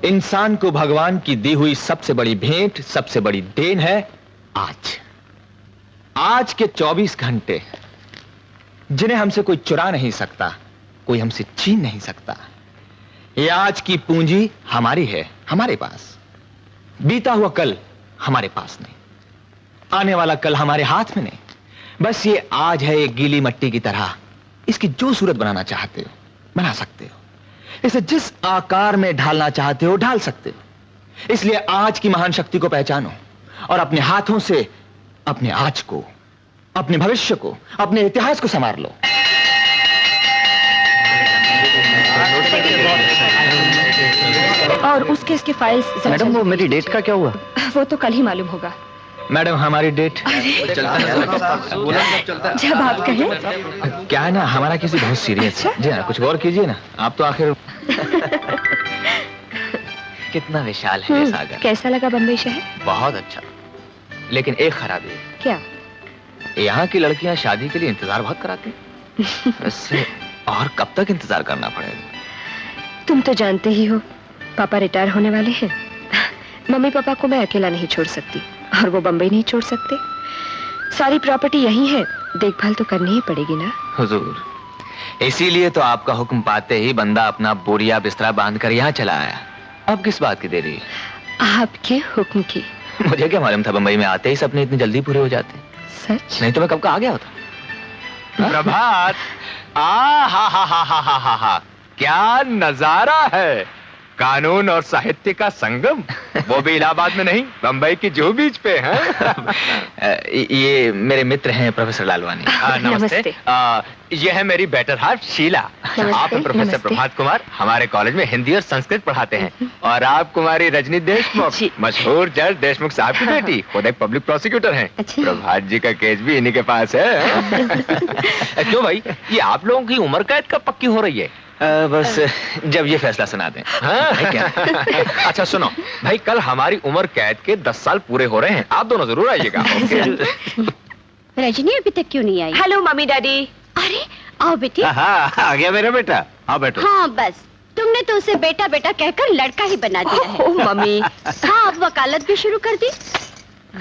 इंसान को भगवान की दी हुई सबसे बड़ी भेंट, सबसे बड़ी देन है आज के 24 घंटे, जिन्हें हमसे कोई चुरा नहीं सकता, कोई हमसे छीन नहीं सकता। ये आज की पूंजी हमारी है, हमारे पास। बीता हुआ कल हमारे पास नहीं, आने वाला कल हमारे हाथ में नहीं। बस ये आज है एक गीली मट्टी की तरह, इसकी जो सूरत बनाना चाहते हो बना सकते हो, इसे जिस आकार में ढालना चाहते हो ढाल सकते हो। इसलिए आज की महान शक्ति को पहचानो और अपने हाथों से अपने आज को, अपने भविष्य को, अपने इतिहास को संवार लो। और उस केस के फाइल्स। मैडम वो मेरी डेट का क्या हुआ? वो तो कल ही मालूम होगा। मैडम हमारी डेट जब आप कहें। क्या है ना, हमारा किसी बहुत सीरियस है। जी हाँ, कुछ गौर कीजिए ना, आप तो आखिर कितना विशाल है ये सागर। कैसा लगा बम्बई शहर? बहुत अच्छा, लेकिन एक खराबी है। क्या? यहाँ की लड़कियाँ शादी के लिए इंतजार बहुत कराती हैं। वैसे और कब तक इंतजार करना पड़ेगा? तुम तो जानते ही हो, पापा रिटायर होने वाले हैं। मम्मी पापा को मैं अकेला नहीं छोड़ सकती और वो बम्बई नहीं छोड़ सकते। सारी प्रॉपर्टी यही है, देखभाल तो करनी ही पड़ेगी ना। हुजूर, इसीलिए तो आपका हुक्म पाते ही बंदा अपना बोरिया बिस्तरा बांध कर यहाँ चला आया। अब किस बात की देरी? आपके हुक्म की। मुझे क्या मालूम था बम्बई में आते ही सपने इतनी जल्दी पूरे हो जाते। सच? नहीं तो मैं कब का आ गया होता। प्रभात, हा, क्या नजारा है। कानून और साहित्य का संगम, वो भी इलाहाबाद में नहीं, बंबई की जुहू बीच पे है। ये मेरे मित्र हैं प्रोफेसर लालवानी। नमस्ते। ये है मेरी बेटर हाफ शीला। आप हैं प्रोफेसर प्रभात कुमार, हमारे कॉलेज में हिंदी और संस्कृत पढ़ाते हैं। और आप कुमारी रजनी देशमुख, मशहूर जज देशमुख साहब की बेटी, खुद एक पब्लिक प्रोसिक्यूटर हैं। प्रभात जी का केस भी इन्हीं के पास है। क्यों भाई, ये आप लोगों की उम्र कैद कब पक्की हो रही है? बस जब ये फैसला सुना दें। हाँ? क्या? अच्छा सुनो भाई, कल हमारी उम्र कैद के 10 साल पूरे हो रहे हैं, आप दोनों जरूर आइएगा। रजनी अभी तक क्यों नहीं आई? Hello mummy daddy. अरे आओ बेटी। आ गया मेरा बेटा, आओ बैठो। हाँ बस, तुमने तो उसे बेटा बेटा कहकर लड़का ही बना दिया है। मम्मी। हाँ, अब वकालत भी शुरू कर दी।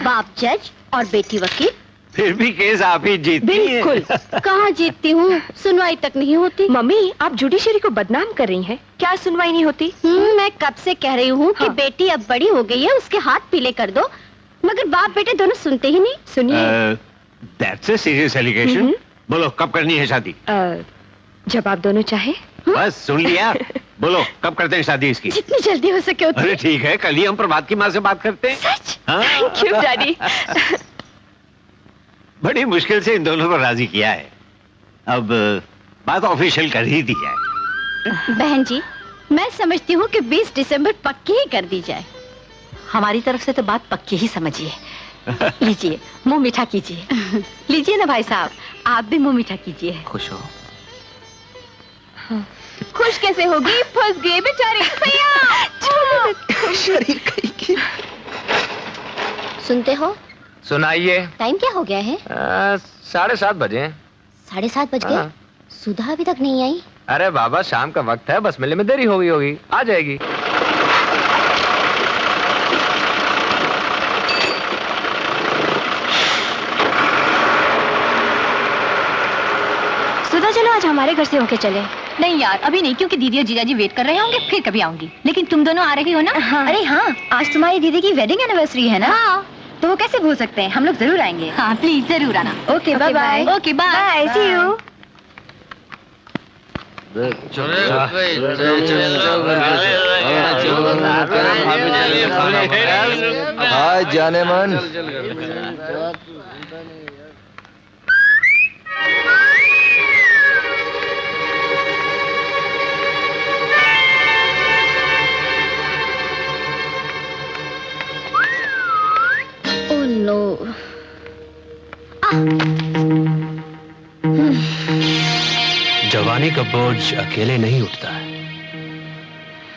बाप जज और बेटी वकील। फिर भी केस आप ही जीतती हैं। बिल्कुल। कहाँ जीतती हूँ, सुनवाई तक नहीं होती। मम्मी, आप जुडिशरी को बदनाम कर रही हैं। क्या सुनवाई नहीं होती? मैं कब से कह रही हूँ कि बेटी अब बड़ी हो गई है, उसके हाथ पीले कर दो, मगर बाप बेटे दोनों सुनते ही नहीं। सुनिए, दैट्स अ सीरियस एलिगेशन। बोलो कब करनी है शादी? जब आप दोनों चाहे। बस सुन लिया। बोलो कब करते हैं शादी इसकी? जितनी जल्दी हो सके उतनी। अरे ठीक है, कल ही हम प्रभात की माँ से बात करते हैं। सच? Thank you daddy. बड़ी मुश्किल से इन दोनों को राजी किया है, अब बात ऑफिशियल कर ही दी जाए। बहन जी, मैं समझती हूँ कि 20 दिसंबर पक्की ही कर दी जाए। हमारी तरफ से तो बात पक्की ही समझिए। लीजिए मुंह मीठा कीजिए। लीजिए ना भाई साहब, आप भी मुंह मीठा कीजिए। खुश हो? खुश कैसे होगी, फंस गए बेचारे। शरीर कहीं की। सुनते हो? सुनाइए। टाइम क्या हो गया है? 7:30 बजे। 7:30 बज गए? सुधा अभी तक नहीं आई? अरे बाबा, शाम का वक्त है, बस मिलने में देरी हो गई होगी, आ जाएगी। सुधा, चलो आज हमारे घर से होके चले। नहीं यार, अभी नहीं, क्योंकि दीदी और जीजाजी वेट कर रहे होंगे, फिर कभी आऊंगी। लेकिन तुम दोनों आ रही हो ना? हाँ। अरे हाँ, आज तुम्हारी दीदी की वेडिंग एनिवर्सरी है ना? हाँ। तो वो कैसे भूल सकते हैं, हम लोग जरूर आएंगे। हाँ प्लीज जरूर आना। Okay bye bye. Okay bye, see you. हाय जाने मन। Oh no. जवानी का बोझ अकेले नहीं उठता है।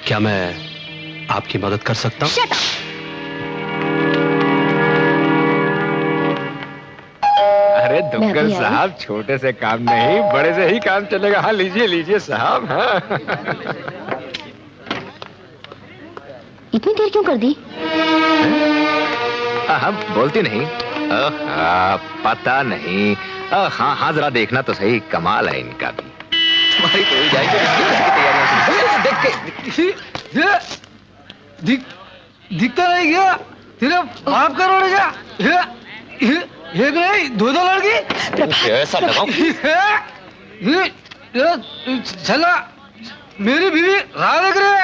क्या मैं आपकी मदद कर सकता हूँ? Shut up! अरे मैं दुग्गल अभी आई। साहब, छोटे से काम नहीं बड़े से ही काम चलेगा। हाँ लीजिए लीजिए साहब। हाँ इतनी देर क्यों कर दी? हाँ बोलती नहीं। पता नहीं। हाँ हाँ जरा देखना तो सही, कमाल है इनका भी। तुम्हारी तो हो जाएगी, इसकी देख के दिखता नहीं क्या? सिर्फ माफ करो क्या? एक नहीं दो लड़की ऐसा लगाओ। चला मेरी बीवी राह देख रहे।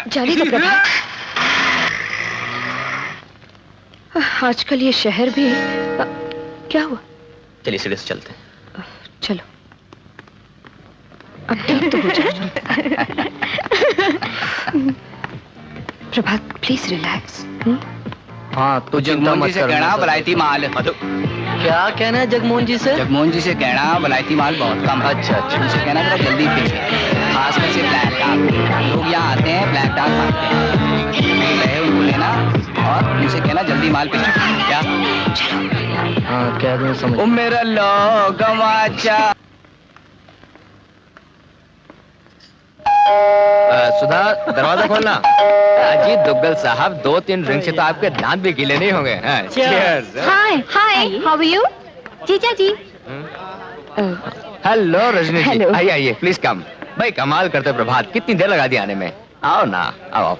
जाने दो प्रभात। आजकल ये शहर भी क्या हुआ? चलिए सीधे से चलते हैं। चलो अब ठीक तो हो जाए। प्रभात प्लीज रिलैक्स। हाँ तो जगमोहन जी से कहना बलायती माल। मधु क्या कहना है जगमोहन जी से? जगमोहन जी से कहना बलायती माल बहुत कम है। अच्छा अच्छा। उनसे कहना जरा जल्दी भेजें, खासकर से ब्लैक डाक। लोग यहाँ आते हैं ब्लैक डाक मांगते हैं, रहे उनको लेना और उनसे कहना जल्दी माल भेजें। क्या? हाँ क्या दूँ समझ। ओ मेरा लोगवाचा। सुधा दरवाजा खोलना। जी दुग्गल साहब, 2-3 ड्रिंक से तो आपके दांत भी गीले नहीं होंगे। Cheers. Hi hi, how are you? जीजा जी। Hello Rajni ji, Hello. आइए आइए प्लीज कम। भाई कमाल करते हो प्रभात, कितनी देर लगा दी आने में। आओ ना आओ आओ।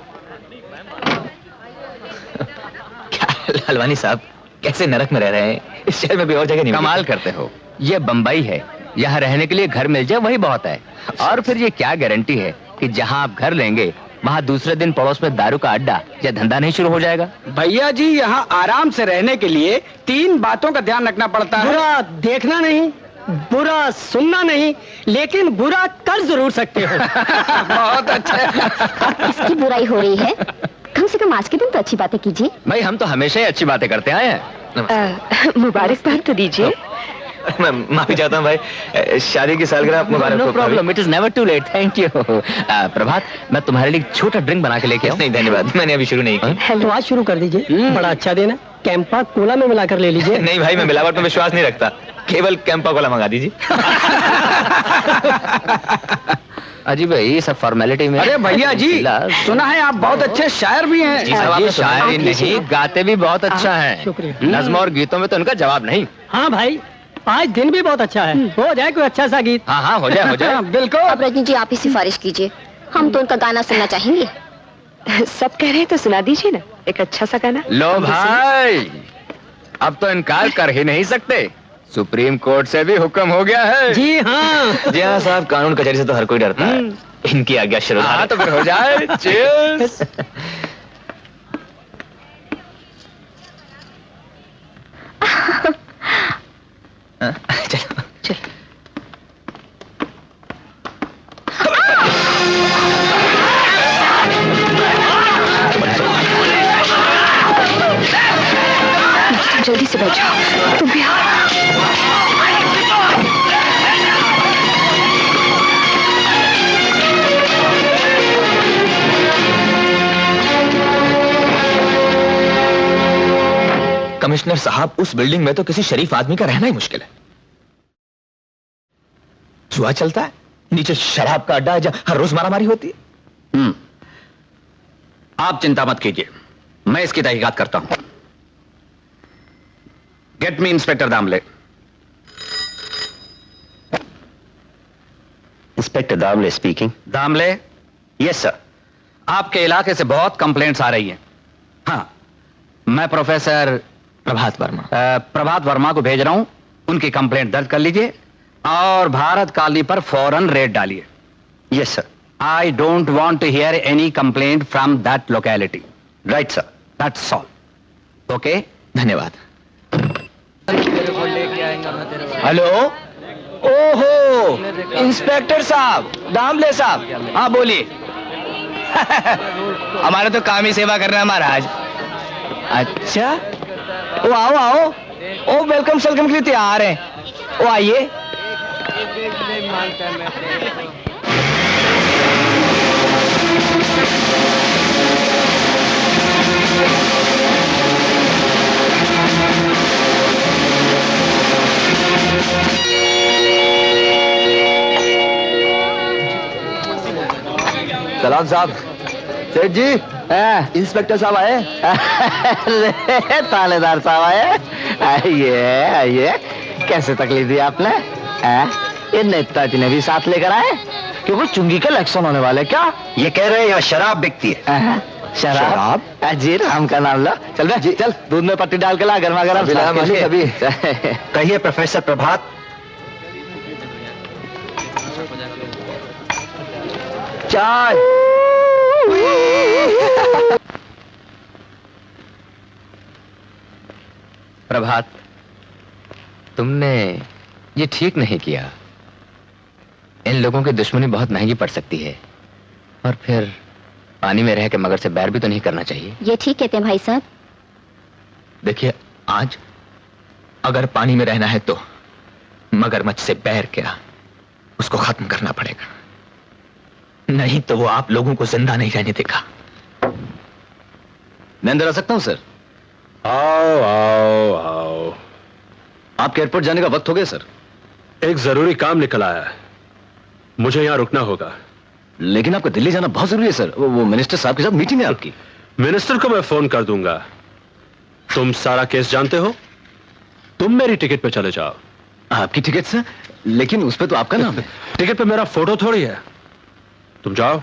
क्या हलवानी साहब, कैसे नरक में रह रहे हैं? इस शहर में भी और जगह नहीं। कमाल करते हो, ये बम्बई है, यहाँ रहने के लिए घर मिल जाए वही बहुत है। और फिर ये क्या गारंटी है कि जहाँ आप घर लेंगे वहाँ दूसरे दिन पड़ोस में दारू का अड्डा या धंधा नहीं शुरू हो जाएगा। भैया जी यहाँ आराम से रहने के लिए 3 बातों का ध्यान रखना पड़ता है। बुरा देखना नहीं, बुरा सुनना नहीं, लेकिन बुरा कर जरूर सकते हो। बहुत अच्छा। इसकी बुराई हो रही है, कम से कम आज के दिन तो अच्छी बातें कीजिए। भाई हम तो हमेशा ही अच्छी बातें करते आए हैं। मुबारकबाद तो दीजिए। मैं माफी चाहता हूँ भाई, शादी की सालगिरह मुबारक। No problem, it is never too late. Thank you. Prabhat, मैं तुम्हारे लिए एक छोटा ड्रिंक बना के लेके आऊँ। नहीं धन्यवाद, मैंने अभी शुरू नहीं किया। तो आज शुरू कर दीजिए, बड़ा अच्छा देना। कैंपा कोला में मिलाकर ले लीजिए। नहीं भाई, मैं मिलावट में विश्वास नहीं रखता, केवल कैंपा कोला मंगा दीजिए। अजी भाई ये सब फॉर्मेलिटी में। अरे भैया जी, सुना है आप बहुत अच्छे शायर भी हैं। जी साहब, आप शायरी नहीं गाते भी बहुत अच्छा है। शुक्रिया। नज्म और गीतों में तो उनका जवाब नहीं। हाँ भाई, आज दिन भी बहुत अच्छा है। हो जाए कोई अच्छा सा गीत। हाँ हाँ हो जाए हो जाए। बिल्कुल। अब रजनी जी आप ही सिफारिश कीजिए, हम तो उनका गाना सुनना चाहेंगे। सब कह रहे हैं तो सुना दीजिए ना एक अच्छा सा गाना। लो भाई, अब तो इनकार कर ही नहीं सकते, सुप्रीम कोर्ट से भी हुक्म हो गया है। जी हाँ। जी हाँ साहब, कानून कचहरी से तो हर कोई डरता है। इनकी आज्ञा शुरू। हाँ तो फिर हो जाए। Cheers. चलो चल जल्दी से बैठ जाओ, तुम भी आओ। कमिश्नर साहब, उस बिल्डिंग में तो किसी शरीफ आदमी का रहना ही मुश्किल है। जुआ चलता है, नीचे शराब का अड्डा है जहां हर रोज मारामारी होती है। आप चिंता मत कीजिए, मैं इसकी तहकीकात करता हूं। Get me inspector Damle. Inspector Damle speaking. Damle? Yes sir. आपके इलाके से बहुत कंप्लेंट्स आ रही हैं। हाँ, मैं प्रोफेसर प्रभात वर्मा को भेज रहा हूं, उनकी कंप्लेंट दर्ज कर लीजिए और भारत कॉलोनी पर फौरन रेड डालिए। Yes sir. I don't want to hear any complaint from that locality. Right sir. That's all. Okay, धन्यवाद। हेलो। ओहो, इंस्पेक्टर साहब, दामले साहब। हाँ बोलिए। हमारा तो काम ही सेवा करना है महाराज। अच्छा, ओ आओ आओ। ओ वेलकम सलकम के लिए तैयार हैं। ओ आइए। सलाम साहब। सेठ जी, इंस्पेक्टर साहब आए। अरे तालेदार साहब आए। आइए आइए, कैसे तकलीफ दी आपने? ये नेताजी ने भी साथ लेकर आए क्योंकि चुंगी का इलेक्शन होने वाले। क्या ये कह रहे हैं यहाँ शराब बिकती है? शराब? जी, राम का नाम लो। चल बे, चल दूध में पत्ती डाल के ला, गर्मा गर्म। कहिए प्रोफेसर प्रभात। चाय। प्रभात, तुमने ये ठीक नहीं किया। इन लोगों की दुश्मनी बहुत महंगी पड़ सकती है, और फिर पानी में रह के मगर से बैर भी तो नहीं करना चाहिए। ये ठीक कहते हैं भाई साहब। देखिए, आज अगर पानी में रहना है तो मगरमच्छ से बैर क्या, उसको खत्म करना पड़ेगा, नहीं तो वो आप लोगों को जिंदा नहीं रहने देगा। मैं अंदर आ सकता हूं सर? आओ आओ आओ। आपके एयरपोर्ट जाने का वक्त हो गया सर। एक जरूरी काम निकल आया है, मुझे यहां रुकना होगा। लेकिन आपको दिल्ली जाना बहुत जरूरी है सर। वो मिनिस्टर साहब के साथ मीटिंग है आपकी। मिनिस्टर को मैं फोन कर दूंगा। तुम सारा केस जानते हो, तुम मेरी टिकट पे चले जाओ। आपकी टिकट सर? लेकिन उस पे तो आपका नाम है। टिकट पे मेरा फोटो थोड़ी है। तुम जाओ,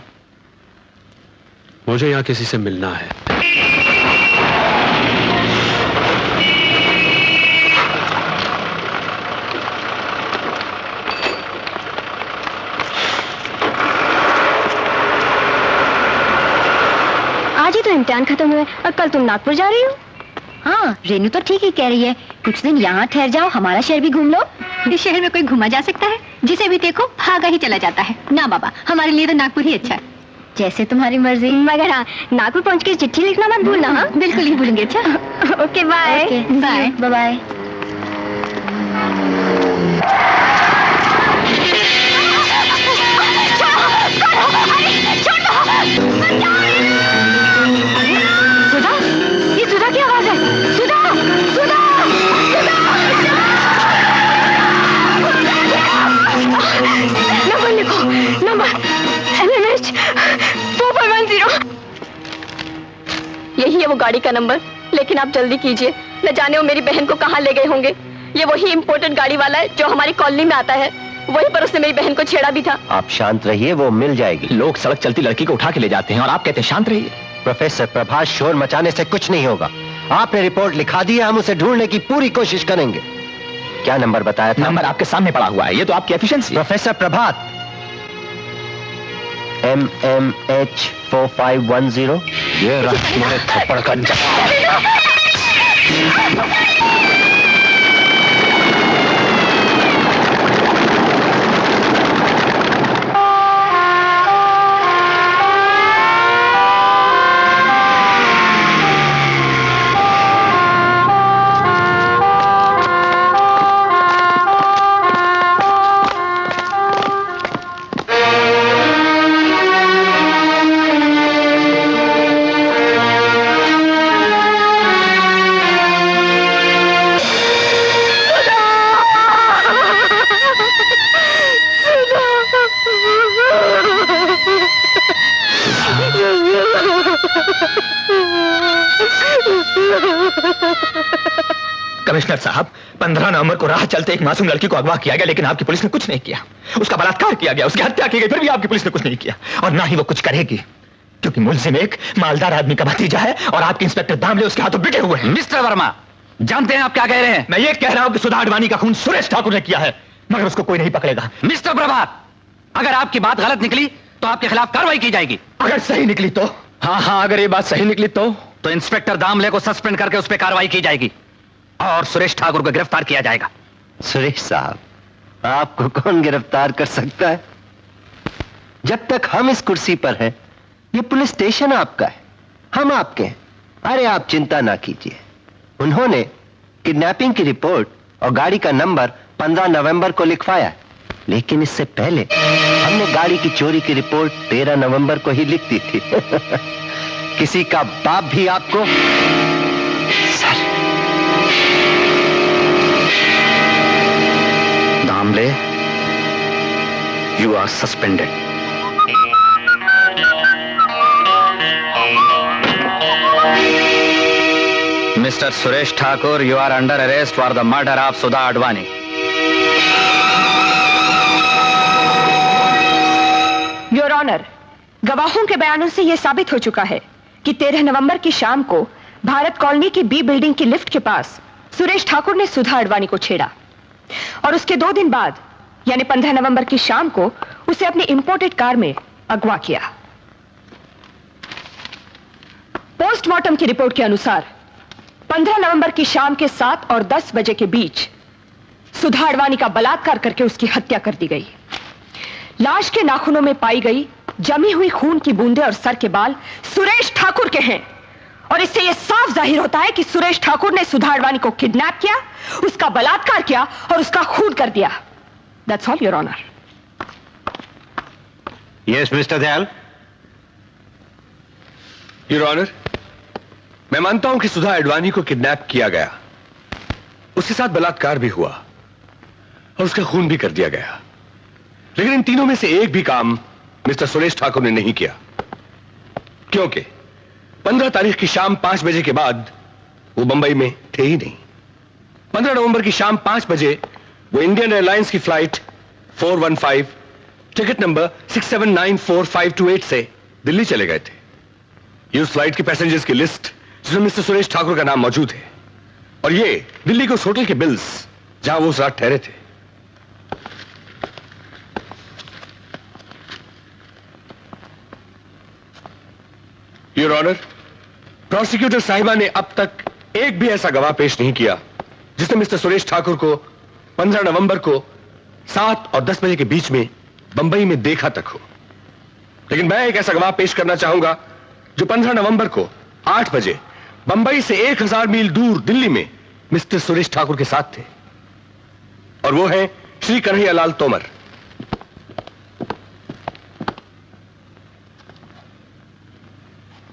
मुझे यहां किसी से मिलना है। आज ही तो इम्तिहान खत्म हुए और कल तुम नागपुर जा रही हो। हाँ, रेनू तो ठीक ही कह रही है। कुछ दिन यहाँ ठहर जाओ, हमारा शहर भी घूम लो। इस शहर में कोई घुमा जा सकता है? जिसे भी देखो भागा ही चला जाता है। ना बाबा, हमारे लिए तो नागपुर ही अच्छा है। जैसे तुम्हारी मर्जी। मगर हाँ, नागपुर पहुँच के चिट्ठी लिखना मत भूलना। हाँ, बिल्कुल ही भूलेंगे। अच्छा, okay bye. Bye bye. Sudha, ये सुधा की आवाज है। सुधा, सुधा, सुधा। नंबर लिखो, नंबर MMH 4510। यही है वो गाड़ी का नंबर, लेकिन आप जल्दी कीजिए, न जाने वो मेरी बहन को कहाँ ले गए होंगे। ये वही इम्पोर्टेड गाड़ी वाला है जो हमारी कॉलोनी में आता है। वहीं पर उसने मेरी बहन को छेड़ा भी था। आप शांत रहिए, वो मिल जाएगी। लोग सड़क चलती लड़की को उठा के ले जाते हैं और आप कहते हैं शांत रहिए। प्रोफेसर प्रभात, शोर मचाने से कुछ नहीं होगा। आपने रिपोर्ट लिखा दी है, हम उसे ढूंढने की पूरी कोशिश करेंगे। क्या नंबर बताया था? नंबर आपके सामने पड़ा हुआ है, ये तो आपकी एफिशिएंसी। प्रोफेसर प्रभात, MMH 4510। ये रहा तुम्हारे थप्पड़ का जवाब। कमिश्नर साहब, 15 नवंबर को राह चलते एक मासूम लड़की को अगवा किया गया, लेकिन आपकी पुलिस ने कुछ नहीं किया। उसका बलात्कार किया गया, उसकी हत्या की गई, फिर भी आपकी पुलिस ने कुछ नहीं किया, और ना ही वो कुछ करेगी, क्योंकि मुलजिम एक मालदार आदमी का भतीजा है और आपके इंस्पेक्टर दामले उसके हाथों बिके हुए हैं। मिस्टर वर्मा, जानते हैं आप क्या कह रहे हैं? मैं ये कह रहा हूं कि सुधा अडवाणी का खून सुरेश ठाकुर ने किया है, मगर उसको कोई नहीं पकड़ेगा। मिस्टर प्रभात, अगर आपकी बात गलत निकली तो आपके खिलाफ कार्रवाई की जाएगी। अगर सही निकली तो? हाँ, अगर ये बात सही निकली तो इंस्पेक्टर दामले को सस्पेंड करके उस पर कार्रवाई की जाएगी और सुरेश ठाकुर को गिरफ्तार किया जाएगा। सुरेश साहब, आपको कौन गिरफ्तार कर सकता है? जब तक हम इस कुर्सी पर हैं, ये पुलिस स्टेशन आपका है, हम आपके हैं। अरे आप चिंता ना कीजिए। उन्होंने किडनैपिंग की रिपोर्ट और गाड़ी का नंबर 15 नवंबर को लिखवाया है। लेकिन इससे पहले हमने गाड़ी की चोरी की रिपोर्ट 13 नवंबर को ही लिख दी थी। किसी का बाप भी आपको sir, Damle, you are suspended. Mr. Suresh Thakur, you are under arrest for the murder of Sudha Advani. Your honour, गवाहों के बयानों से यह साबित हो चुका है कि 13 नवंबर की शाम को भारत कॉलोनी की बी बिल्डिंग की लिफ्ट के पास सुरेश ठाकुर ने सुधा अडवाणी को छेड़ा और उसके 2 दिन बाद यानी 15 नवंबर की शाम को उसे अपनी इंपोर्टेड कार में अगवा किया। पोस्टमार्टम की रिपोर्ट के अनुसार 15 नवंबर की शाम के 7 और 10 बजे के बीच सुधा अडवाणी का बलात्कार करके उसकी हत्या कर दी गई। लाश के नाखूनों में पाई गई जमी हुई खून की बूंदें और सर के बाल सुरेश ठाकुर के हैं और इससे यह साफ जाहिर होता है कि सुरेश ठाकुर ने सुधा अडवाणी को किडनैप किया, उसका बलात्कार किया और उसका खून कर दिया। That's all your honour. Yes mister Dayal. Your honour, मैं मानता हूं कि सुधा अडवाणी को किडनैप किया गया, उसके साथ बलात्कार भी हुआ और उसका खून भी कर दिया गया, लेकिन इन तीनों में से एक भी काम मिस्टर सुरेश ठाकुर ने नहीं किया, क्योंकि 15 तारीख की शाम 5 बजे के बाद वो बंबई में थे ही नहीं। 15 नवंबर की शाम 5 बजे वो इंडियन एयरलाइंस की फ्लाइट 415 टिकट नंबर 6794-528 से दिल्ली चले गए थे। ये उस फ्लाइट के पैसेंजर्स की लिस्ट जिसमें मिस्टर सुरेश ठाकुर का नाम मौजूद है और ये दिल्ली के उस होटल के बिल्स जहां वो उस रात ठहरे थे। योर ऑनर, प्रोसिक्यूटर साहिबा ने अब तक एक भी ऐसा गवाह पेश नहीं किया जिसने मिस्टर सुरेश ठाकुर को 15 नवंबर को 7 और 10 बजे के बीच में बंबई में देखा तक हो। लेकिन मैं एक ऐसा गवाह पेश करना चाहूंगा जो 15 नवंबर को 8 बजे बंबई से 1000 मील दूर दिल्ली में मिस्टर सुरेश ठाकुर के साथ थे, और वो है श्री कन्हैयालाल तोमर।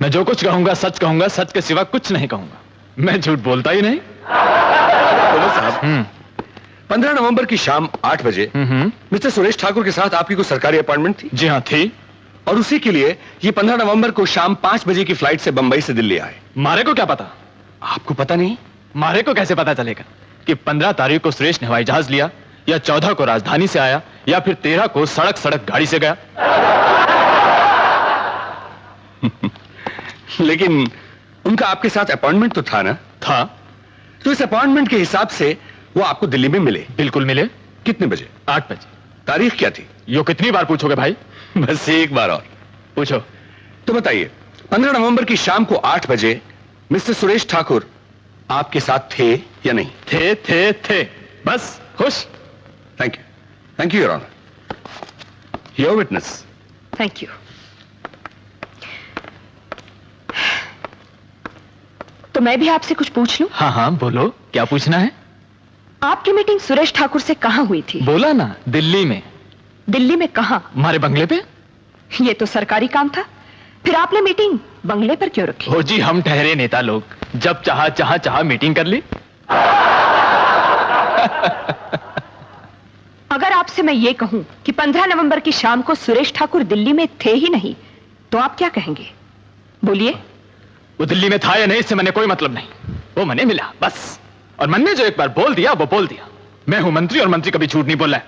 मैं जो कुछ कहूंगा सच कहूंगा, सच के सिवा कुछ नहीं कहूंगा। मैं झूठ बोलता ही नहीं। तोमर साहब, 15 नवंबर की शाम 8 बजे मिस्टर सुरेश ठाकुर के साथ आपकी कोई सरकारी अपॉइंटमेंट थी? जी हाँ, थी। और उसी के लिए ये 15 नवंबर को शाम 5 बजे की फ्लाइट से बंबई से दिल्ली आए। मारे को क्या पता? आपको पता नहीं? मारे को कैसे पता चलेगा कि 15 तारीख को सुरेश ने हवाई जहाज लिया, या 14 को राजधानी से आया, या फिर 13 को सड़क गाड़ी से गया? लेकिन उनका आपके साथ अपॉइंटमेंट तो था ना? था। तो इस अपॉइंटमेंट के हिसाब से वो आपको दिल्ली में मिले? बिल्कुल मिले। कितने बजे? 8 बजे। तारीख क्या थी? यो कितनी बार पूछोगे भाई? बस एक बार और पूछो। तो बताइए, 15 नवंबर की शाम को 8 बजे मिस्टर सुरेश ठाकुर आपके साथ थे या नहीं? थे। बस खुश। Thank you your honour. Your witness. Thank you. तो मैं भी आपसे कुछ पूछ लूं? हाँ, बोलो, क्या पूछना है? आपकी मीटिंग सुरेश ठाकुर से कहां हुई थी? बोला ना, दिल्ली में। दिल्ली में कहां? हमारे बंगले पे। ये तो सरकारी काम था, फिर आपने मीटिंग बंगले पर क्यों रखी? हो जी, हम ठहरे नेता लोग, जब चाहा मीटिंग कर ली। अगर आपसे मैं ये कहूं कि 15 नवंबर की शाम को सुरेश ठाकुर दिल्ली में थे ही नहीं, तो आप क्या कहेंगे? बोलिए। वो दिल्ली में था या नहीं, इससे मैंने कोई मतलब नहीं। वो मैंने मिला बस, और मन ने जो एक बार बोल दिया वो बोल दिया। मैं हूं मंत्री, और मंत्री कभी झूठ नहीं बोला है।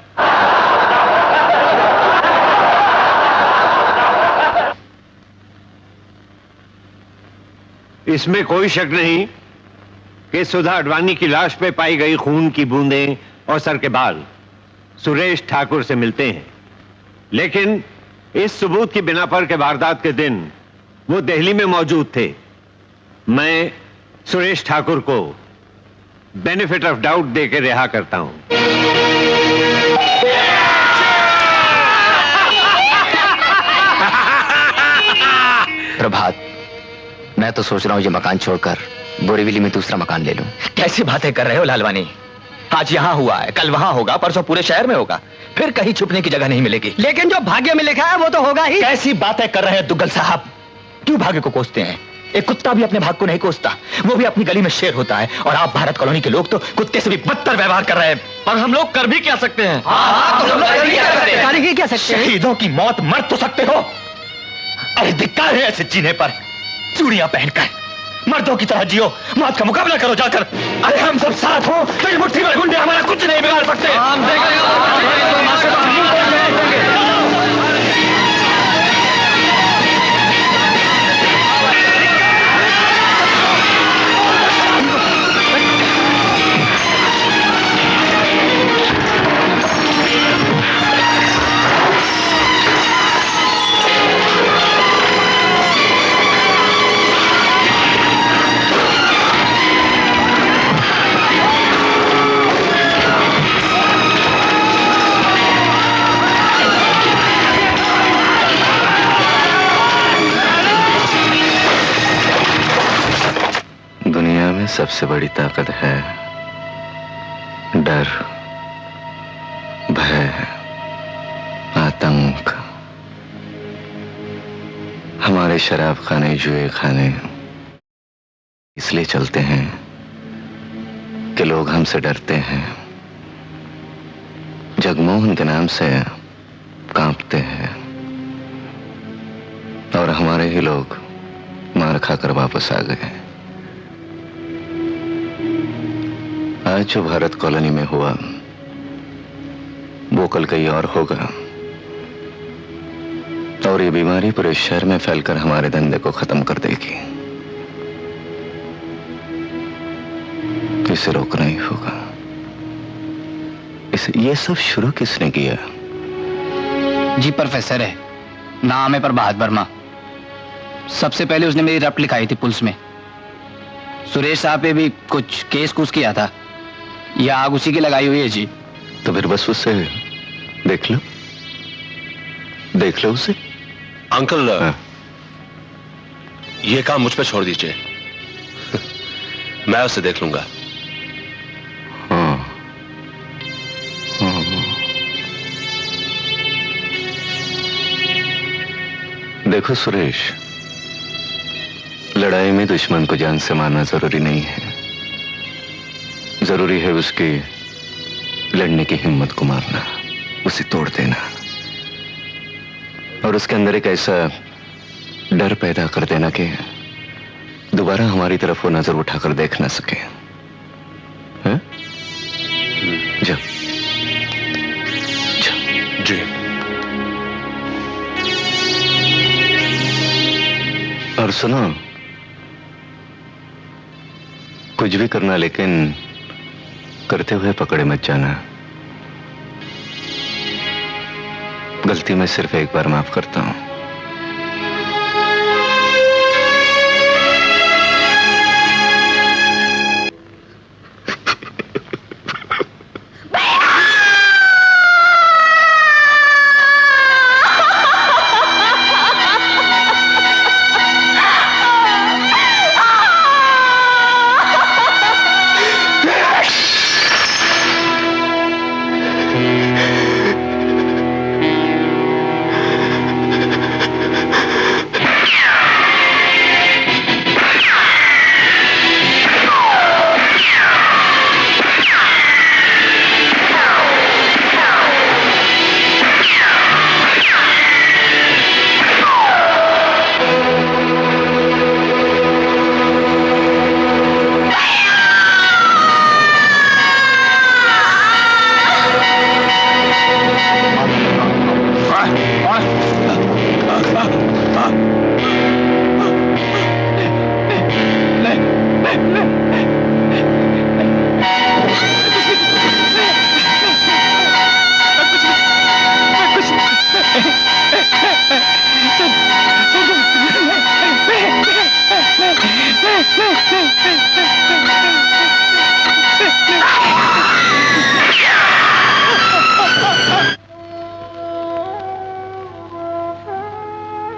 इसमें कोई शक नहीं कि सुधा अडवाणी की लाश पे पाई गई खून की बूंदें और सर के बाल सुरेश ठाकुर से मिलते हैं, लेकिन इस सबूत की बिना पर के वारदात के दिन वो दिल्ली में मौजूद थे। मैं सुरेश ठाकुर को बेनिफिट ऑफ डाउट देकर रिहा करता हूं। प्रभात, मैं तो सोच रहा हूं ये मकान छोड़कर बोरीवली में दूसरा मकान ले लूं। कैसी बातें कर रहे हो लालवानी? आज यहां हुआ है, कल वहां होगा, परसों पूरे शहर में होगा। फिर कहीं छुपने की जगह नहीं मिलेगी। लेकिन जो भाग्य में लिखा है वो तो होगा ही। कैसी बातें कर रहे हैं दुग्गल साहब? क्यों भाग्य को कोसते हैं? एक कुत्ता भी अपने भाग्य को नहीं कोसता, वो भी अपनी गली में शेर होता है। और आप भारत कॉलोनी के लोग तो कुत्ते से भी बदतर व्यवहार कर रहे हैं। और हम लोग कर भी क्या सकते हैं? शहीदों की मौत मर तो सकते हो। अरे धिक्कार है ऐसे जीने पर। चूड़ियां पहनकर मर्दों की तरह जियो, मौत का मुकाबला करो जाकर। अरे हम सब साथ हो तो इस मुट्ठी भर गुंडे हमारा कुछ नहीं बिगाड़ सकते। सबसे बड़ी ताकत है डर, भय, आतंक। हमारे शराब खाने, जुए खाने इसलिए चलते हैं कि लोग हमसे डरते हैं, जगमोहन के नाम से कांपते हैं, और हमारे ही लोग मार खाकर वापस आ गए। आज जो भारत कॉलोनी में हुआ वो कल कहीं और होगा, और ये बीमारी पूरे शहर में फैलकर हमारे धंधे को खत्म कर देगी। इसे रोकना ही होगा। ये सब शुरू किसने किया? जी प्रोफेसर है, नाम है प्रभात वर्मा। सबसे पहले उसने मेरी रप लिखाई थी पुलिस में। सुरेश साहब पे भी कुछ केस कुछ किया था। यह आग उसी की लगाई हुई है जी। तो फिर बस उससे देख लो, देख लो उसे। अंकल ये काम मुझ पे छोड़ दीजिए, मैं उसे देख लूंगा। हाँ, देखो सुरेश, लड़ाई में दुश्मन को जान से मारना जरूरी नहीं है, जरूरी है उसकी लड़ने की हिम्मत को मारना, उसे तोड़ देना, और उसके अंदर एक ऐसा डर पैदा कर देना कि दोबारा हमारी तरफ वो नजर उठाकर देख ना सके। हैं? जाओ जाओ। जी। और सुनो, कुछ भी करना लेकिन करते हुए पकड़े मत जाना। गलती मैं सिर्फ एक बार माफ करता हूं।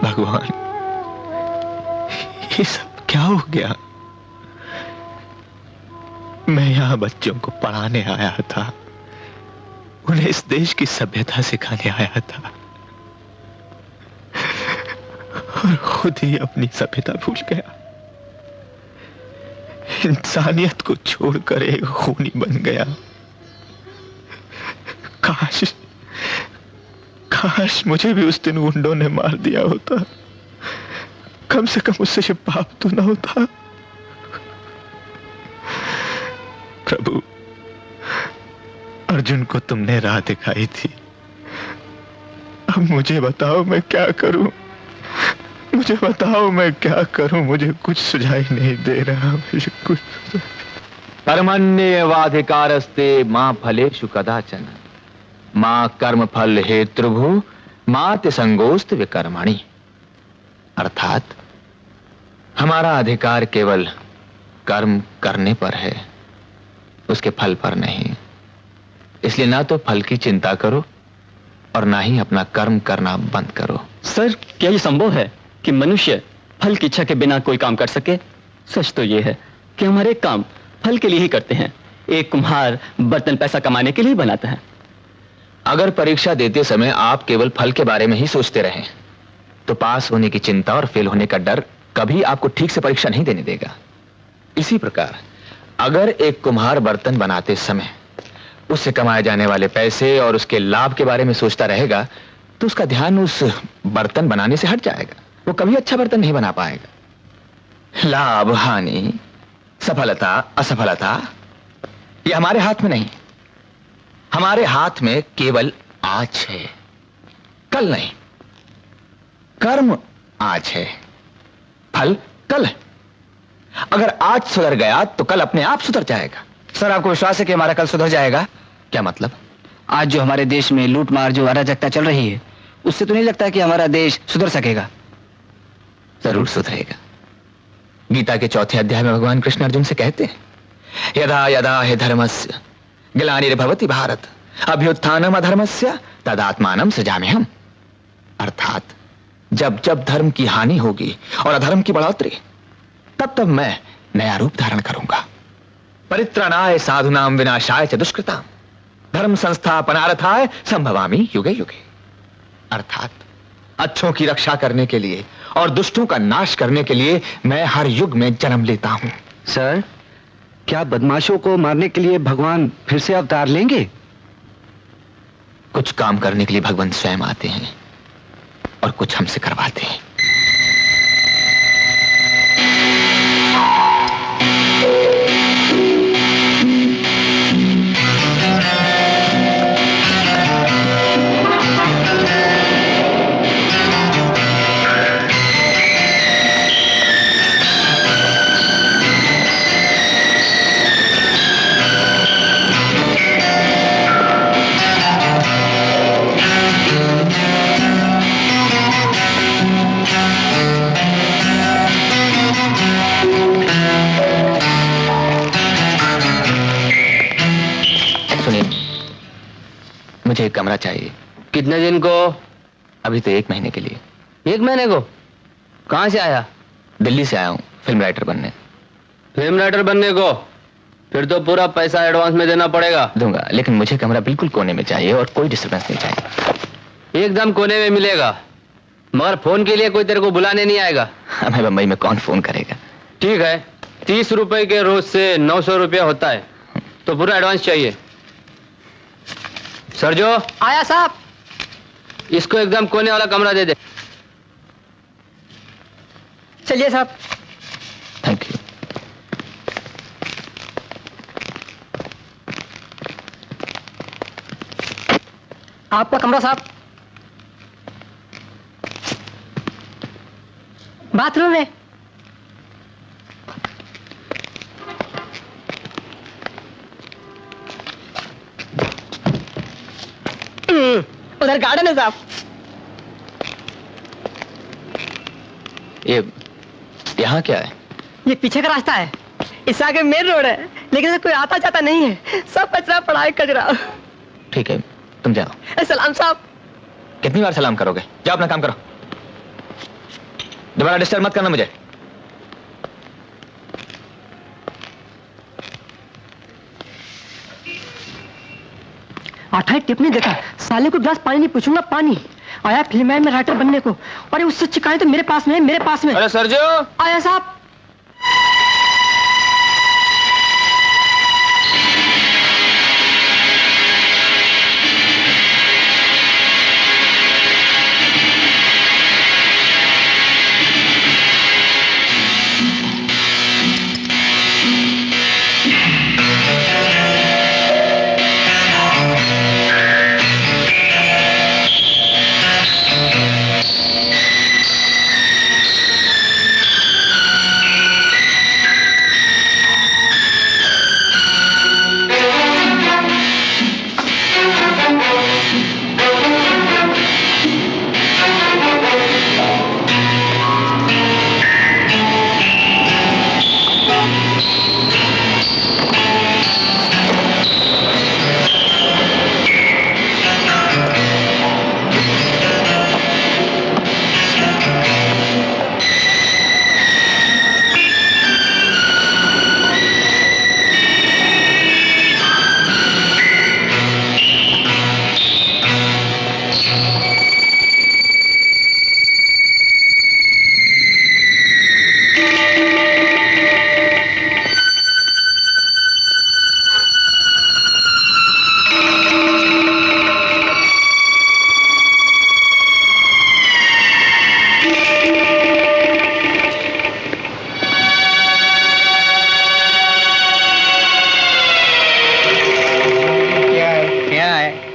भगवान, ये सब क्या हो गया? मैं यहां बच्चों को पढ़ाने आया था, उन्हें इस देश की सभ्यता सिखाने आया था और खुद ही अपनी सभ्यता भूल गया। इंसानियत को छोड़कर एक खूनी बन गया। काश मुझे भी उस दिन गुंडों ने मार दिया होता। कम से कम उससे ये पाप तो न होता। प्रभु, अर्जुन को तुमने राह दिखाई थी, अब मुझे बताओ मैं क्या करूं? मुझे बताओ मैं क्या करूं? मुझे कुछ सुझाई नहीं दे रहा। मुझे कुछ कर्मण्येवाधिकारस्ते मां फलेषु कदाचन मां कर्म फल हेतुर्भु मां ते संगोस्त विकर्मणि। अर्थात हमारा अधिकार केवल कर्म करने पर है, उसके फल पर नहीं। इसलिए ना तो फल की चिंता करो और ना ही अपना कर्म करना बंद करो। सर, क्या ये संभव है कि मनुष्य फल की इच्छा के बिना कोई काम कर सके? सच तो ये है कि हमारे काम फल के लिए ही करते हैं। एक कुम्हार बर्तन पैसा कमाने के लिए बनाता है। अगर परीक्षा देते समय आप केवल फल के बारे में ही सोचते रहें तो पास होने की चिंता और फेल होने का डर कभी आपको ठीक से परीक्षा नहीं देने देगा। इसी प्रकार अगर एक कुम्हार बर्तन बनाते समय उससे कमाए जाने वाले पैसे और उसके लाभ के बारे में सोचता रहेगा तो उसका ध्यान उस बर्तन बनाने से हट जाएगा। वो कभी अच्छा बर्तन नहीं बना पाएगा। लाभ हानि, सफलता असफलता, ये हमारे हाथ में नहीं। हमारे हाथ में केवल आज है, कल नहीं। कर्म आज है, फल कल है। अगर आज सुधर गया तो कल अपने आप सुधर जाएगा। सर, आपको विश्वास है कि हमारा कल सुधर जाएगा? क्या मतलब? आज जो हमारे देश में लूटमार, जो अराजकता चल रही है, उससे तो नहीं लगता कि हमारा देश सुधर सकेगा। जरूर सुधरेगा। गीता के 4 अध्याय में भगवान कृष्ण अर्जुन से कहते हैं, यदा यदा हि धर्मस्य ग्लानिर्भवति भारत अभ्युत्थानम अधर्मस्य तदात्मानं सृजाम्यहम्। अर्थात जब जब धर्म की हानि होगी और अधर्म की बढ़ोतरी, तब तब मैं नया रूप धारण करूंगा। परित्राणाय साधुनाम विनाशाय च दुष्कृताम धर्म संस्थापनार्थाय संभवामि युगे युगे। अर्थात अच्छों की रक्षा करने के लिए और दुष्टों का नाश करने के लिए मैं हर युग में जन्म लेता हूं। सर, क्या बदमाशों को मारने के लिए भगवान फिर से अवतार लेंगे? कुछ काम करने के लिए भगवान स्वयं आते हैं और कुछ हमसे करवाते हैं। मुझे एक कमरा चाहिए। कितने दिन को? अभी तो 1 महीने के लिए। 1 महीने को? कहां से आया? दिल्ली से आया हूं, फिल्म राइटर बनने। फिल्म राइटर बनने को? फिर तो पूरा पैसा एडवांस में देना पड़ेगा। दूंगा, लेकिन मुझे कमरा बिल्कुल कोने में चाहिए और कोई डिस्टर्बेंस नहीं चाहिए। एकदम कोने में मिलेगा, मगर फोन के लिए कोई तेरे को बुलाने नहीं आएगा। हमें बंबई में कौन फोन करेगा? ठीक है, 30 रुपए के रोज से 900 रुपया होता है, तो पूरा एडवांस चाहिए। सरजो आया साहब। इसको एकदम कोने वाला कमरा दे दे। चलिए साहब। Thank you. आपका कमरा साहब। बाथरूम में। उधर गार्डन है साहब। ये यहाँ क्या है? ये पीछे का रास्ता है, इससे आगे मेन रोड है, लेकिन कोई आता जाता नहीं है, सब कचरा पड़ा है, कचरा। ठीक है, तुम जाओ। सलाम साहब। कितनी बार सलाम करोगे? जाओ अपना काम करो, दोबारा डिस्टर्ब मत करना मुझे। आठा टिप नहीं देता, साले को गिलास पानी नहीं पूछूंगा, पानी आया फिल्म में राइटर बनने को। अरे उससे शिकायत तो मेरे पास में है, मेरे पास में। अरे सरजो आया साहब।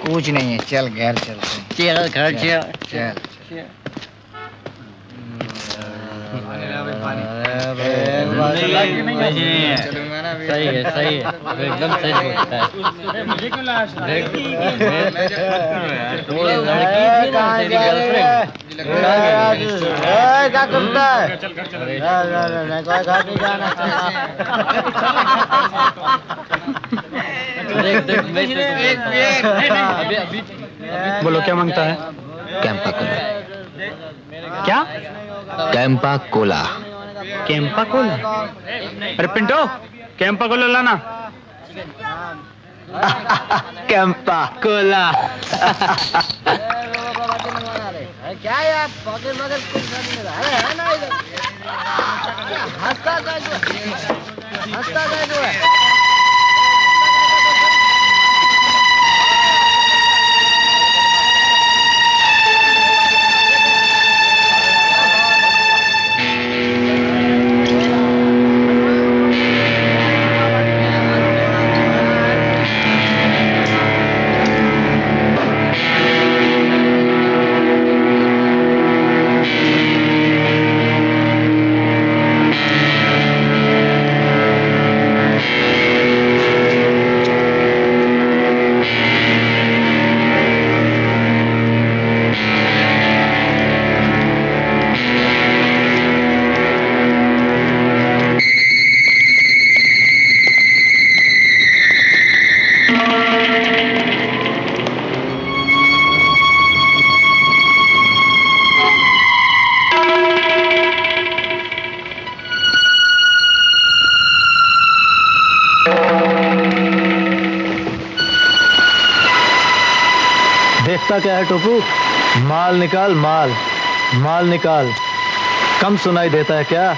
कुछ नहीं है, चल घर चलते हैं। चल घर चल चल। सही है, सही है, एकदम सही बोलता है। मुझे क्यों लाश क्या करता है? बोलो क्या मांगता है? कैंपा कोला। क्या? कैंपा कोला। कैंपा कोला? अरे पिंटो, कैंपा कोला लाना। कैंपा कोला। क्या यार पॉकेट मगर कुछ नहीं रहा है ना इधर। हंसता है जो है। देखता क्या है टोपू? माल निकाल, माल माल निकाल। कम सुनाई देता है क्या?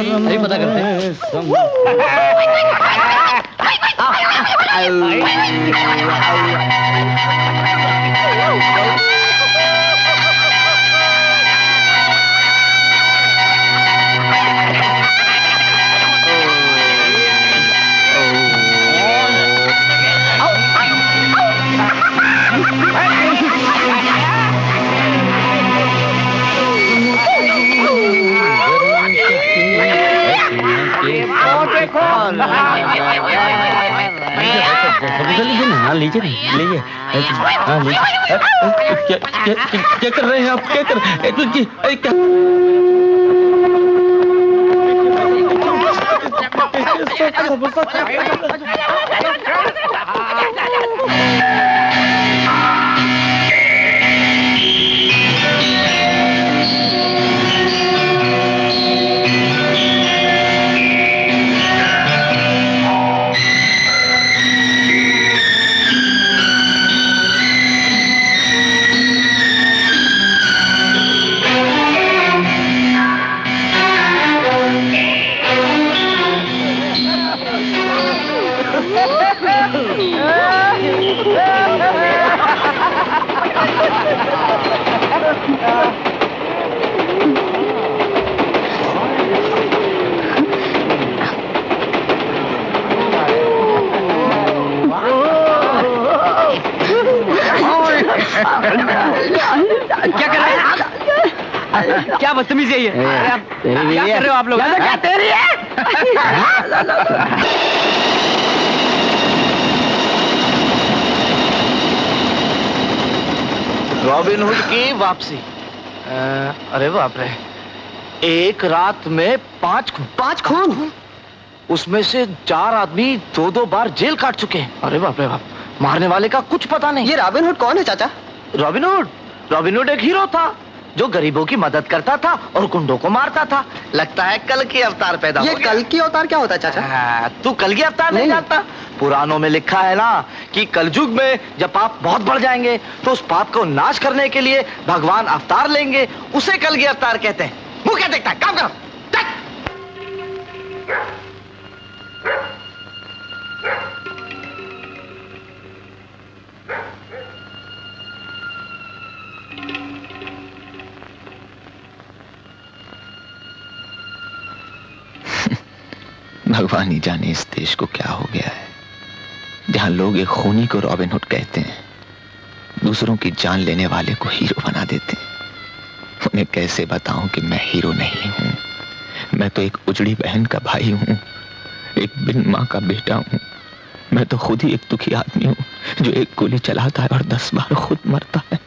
अभी पता करते हैं। लीजिए लीजिए। हाँ लीजिए। क्या कर रहे हैं आप? क्या कर क्या कर रहे हैं? क्या बदतमीजी है ये? क्या कर रहे हो आप लोग? क्या तेरी है? रॉबिन हुड की वापसी। अरे बाप रे, एक रात में 5 खून, उसमें से 4 आदमी 2-2 बार जेल काट चुके हैं। अरे बाप रे बाप, मारने वाले का कुछ पता नहीं। ये रॉबिन हुड कौन है चाचा? रॉबिन हुड एक हीरो था जो गरीबों की मदद करता था और गुंडों को मारता था। लगता है कल की अवतार पैदा हो गया। ये कल की अवतार क्या होता है चाचा? तू कल की अवतार नहीं जानता? पुराणों में लिखा है ना कि कलयुग में जब पाप बहुत बढ़ जाएंगे तो उस पाप को नाश करने के लिए भगवान अवतार लेंगे, उसे कल की अवतार कहते हैं। मुंह क्या देखता है? काम करो। भगवान ही जाने इस देश को क्या हो गया है, जहां लोग एक खूनी को रॉबिन हुड कहते हैं, दूसरों की जान लेने वाले को हीरो बना देते हैं। उन्हें कैसे बताऊं कि मैं हीरो नहीं हूं, मैं तो एक उजड़ी बहन का भाई हूं, एक बिन मां का बेटा हूं। मैं तो खुद ही एक दुखी आदमी हूं जो एक गोली चलाता है और 10 बार खुद मरता है।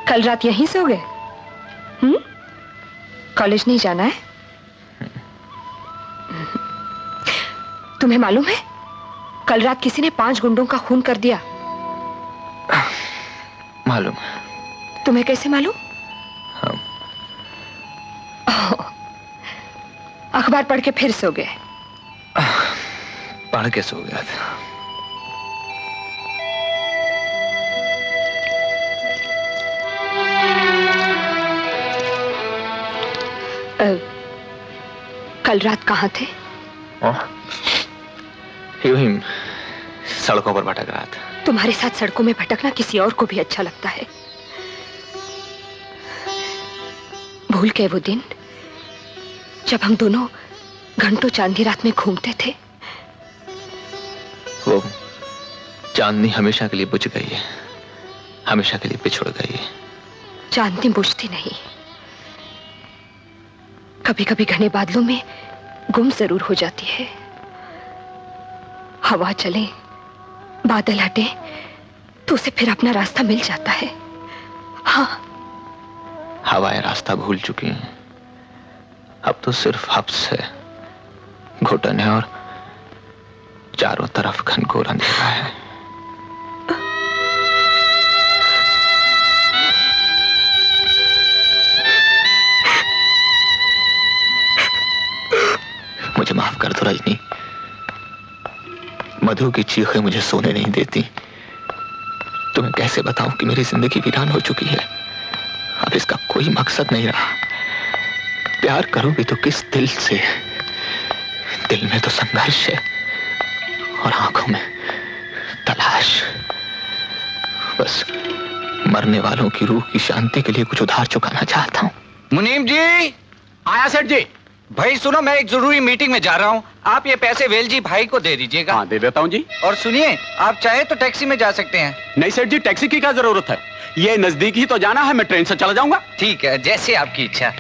कल रात यहीं सो गए? कॉलेज नहीं जाना है? तुम्हें मालूम है कल रात किसी ने 5 गुंडों का खून कर दिया? मालूम। तुम्हें कैसे मालूम? अखबार पढ़ के फिर सो गए? पढ़ के सो गया था। कल रात कहाँ थे? यूं ही सड़कों पर भटक रहा था। तुम्हारे साथ सड़कों में भटकना किसी और को भी अच्छा लगता है। भूल गए वो दिन जब हम दोनों घंटों चांदनी रात में घूमते थे? वो चांदनी हमेशा के लिए बुझ गई है, हमेशा के लिए पिछड़ गई है। चांदनी बुझती नहीं, कभी कभी घने बादलों में गुम जरूर हो जाती है। हवा चले, बादल हटे तो उसे फिर अपना रास्ता मिल जाता है। हाँ, हवाएं रास्ता भूल चुकी हैं। अब तो सिर्फ हब्स है, घुटन है और चारों तरफ घनघोर अंधेरा है। मुझे माफ कर दो रजनी, साधु की चीखें मुझे सोने नहीं देती। तो मैं कैसे बताऊं कि मेरी जिंदगी वीरान हो चुकी है। अब इसका कोई मकसद नहीं रहा। प्यार करूं भी तो किस दिल से? दिल में तो संघर्ष है और आंखों में तलाश। बस मरने वालों की रूह की शांति के लिए कुछ उधार चुकाना चाहता हूं। मुनीम जी। आया सेठ जी। भाई सुनो, मैं एक जरूरी मीटिंग में जा रहा हूँ। आप ये पैसे वेलजी भाई को दे दीजिएगा। हाँ, दे देता हूँ जी। और सुनिए, आप चाहे तो टैक्सी में जा सकते हैं। नहीं सेठ जी, टैक्सी की क्या जरूरत है? ये नजदीक ही तो जाना है, मैं ट्रेन से चला जाऊंगा। ठीक है, जैसे आपकी इच्छा।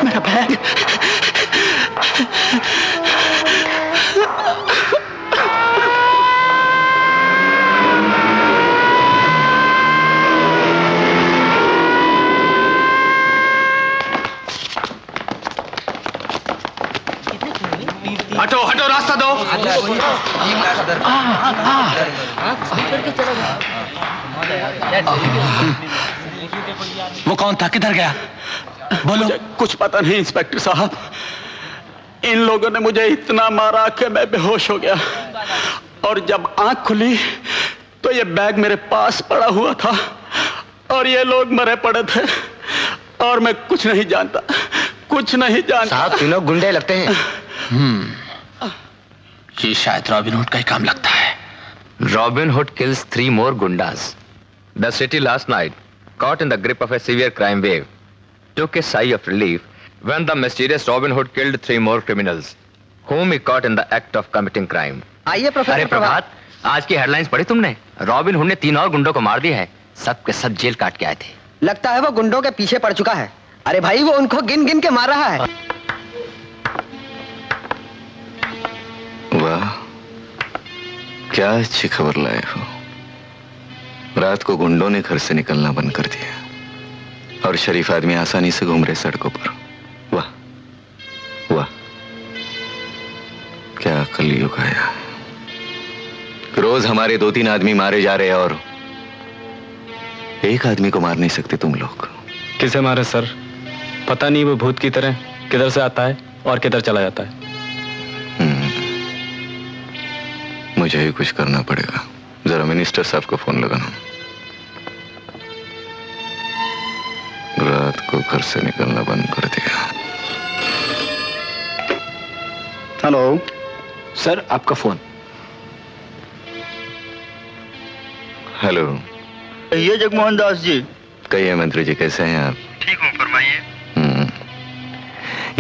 मेरा बैग। हटो हटो, रास्ता दो। वो कौन था, किधर गया? बोलो। कुछ पता नहीं इंस्पेक्टर साहब, इन लोगों ने मुझे इतना मारा कि मैं बेहोश हो गया, और जब आंख खुली तो ये बैग मेरे पास पड़ा हुआ था और ये लोग मरे पड़े थे, और मैं कुछ नहीं जानता, कुछ नहीं जानता। साहब, तीनों गुंडे लगते हैं। ये शायद रॉबिन हुड का ही काम लगता है। Robin Hood kills 3 more gundas. The city last night, caught in the grip of a severe crime wave, took a sigh of relief when the mysterious Robin Hood killed 3 more criminals, whom he caught in the act of committing crime. आइए professor. अरे प्रभात, आज की headlines पढ़ी तुमने? Robin hood ने 3 और गुंडों को मार दिया है। सब के सब जेल काट के आए थे। लगता है वो गुंडों के पीछे पड़ चुका है। अरे भाई, वो उनको गिन गिन के मार रहा है। वाह, क्या अच्छी खबर लाए हो। रात को गुंडों ने घर से निकलना बंद कर दिया और शरीफ आदमी आसानी से घूम रहे सड़कों पर। वाह वाह, क्या कलयुग आया। रोज हमारे 2-3 आदमी मारे जा रहे हैं और एक आदमी को मार नहीं सकते तुम लोग। किसे मारे सर? पता नहीं, वो भूत की तरह किधर से आता है और किधर चला जाता है। मुझे ही कुछ करना पड़ेगा। जरा मिनिस्टर साहब को फोन लगाना। रात को घर से निकलना बंद कर दिया। हेलो सर, आपका फोन। हेलो, ये जगमोहन दास जी। कहिए मंत्री जी, कैसे हैं आप? ठीक हूँ, फरमाइए।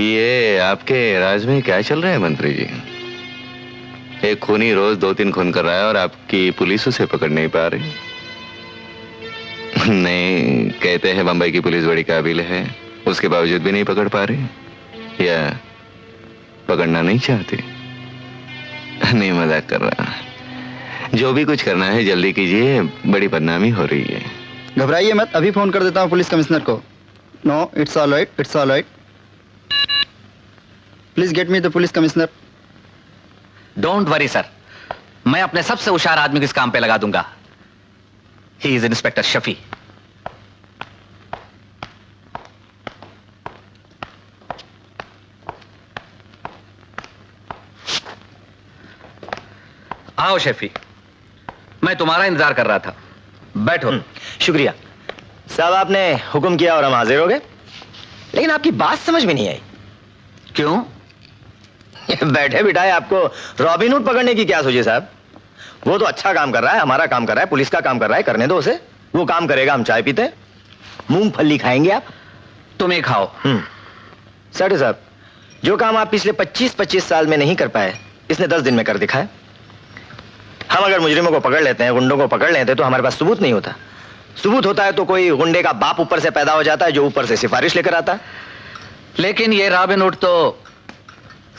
ये आपके राज में क्या चल रहा है मंत्री जी? एक खूनी रोज 2-3 खून कर रहा है और आपकी पुलिस उसे पकड़ नहीं पा रही। नहीं, कहते हैं बंबई की पुलिस बड़ी काबिल है, उसके बावजूद भी नहीं पकड़ पा रही, या पकड़ना नहीं चाहती? नहीं, मजाक कर रहा। जो भी कुछ करना है जल्दी कीजिए, बड़ी बदनामी हो रही है। घबराइए मत, अभी फोन कर देता हूँ पुलिस कमिश्नर को। No, it's all right, it's all right. Please get me the police commissioner. Don't worry sir, मैं अपने सबसे होशियार आदमी को इस काम पे लगा दूंगा। He is inspector Shafi. आओ शफी, मैं तुम्हारा इंतजार कर रहा था। बैठो। शुक्रिया साहब, आपने हुक्म किया और हम हाजिर हो गए। लेकिन आपकी बात समझ में नहीं आई। क्यों? बैठे बिठाए आपको रॉबिन हुड पकड़ने की क्या सोचे साहब? वो तो अच्छा काम कर रहा है, हमारा काम कर रहा है, पुलिस का काम कर रहा है, करने दो उसे। वो काम करेगा, हम चाय पीते। मूंगफली खाएंगे आप? तुम ही खाओ। सेठ साहब, जो काम आप पिछले 25 साल में नहीं कर पाए, इसने 10 दिन में कर दिखाया। हम अगर मुजरिमों को पकड़ लेते हैं, गुंडों को पकड़ लेते हैं, तो हमारे पास सबूत नहीं होता। सबूत होता है तो कोई गुंडे का बाप ऊपर से पैदा हो जाता है, जो ऊपर से सिफारिश लेकर आता है। लेकिन ये रॉबिन हुड तो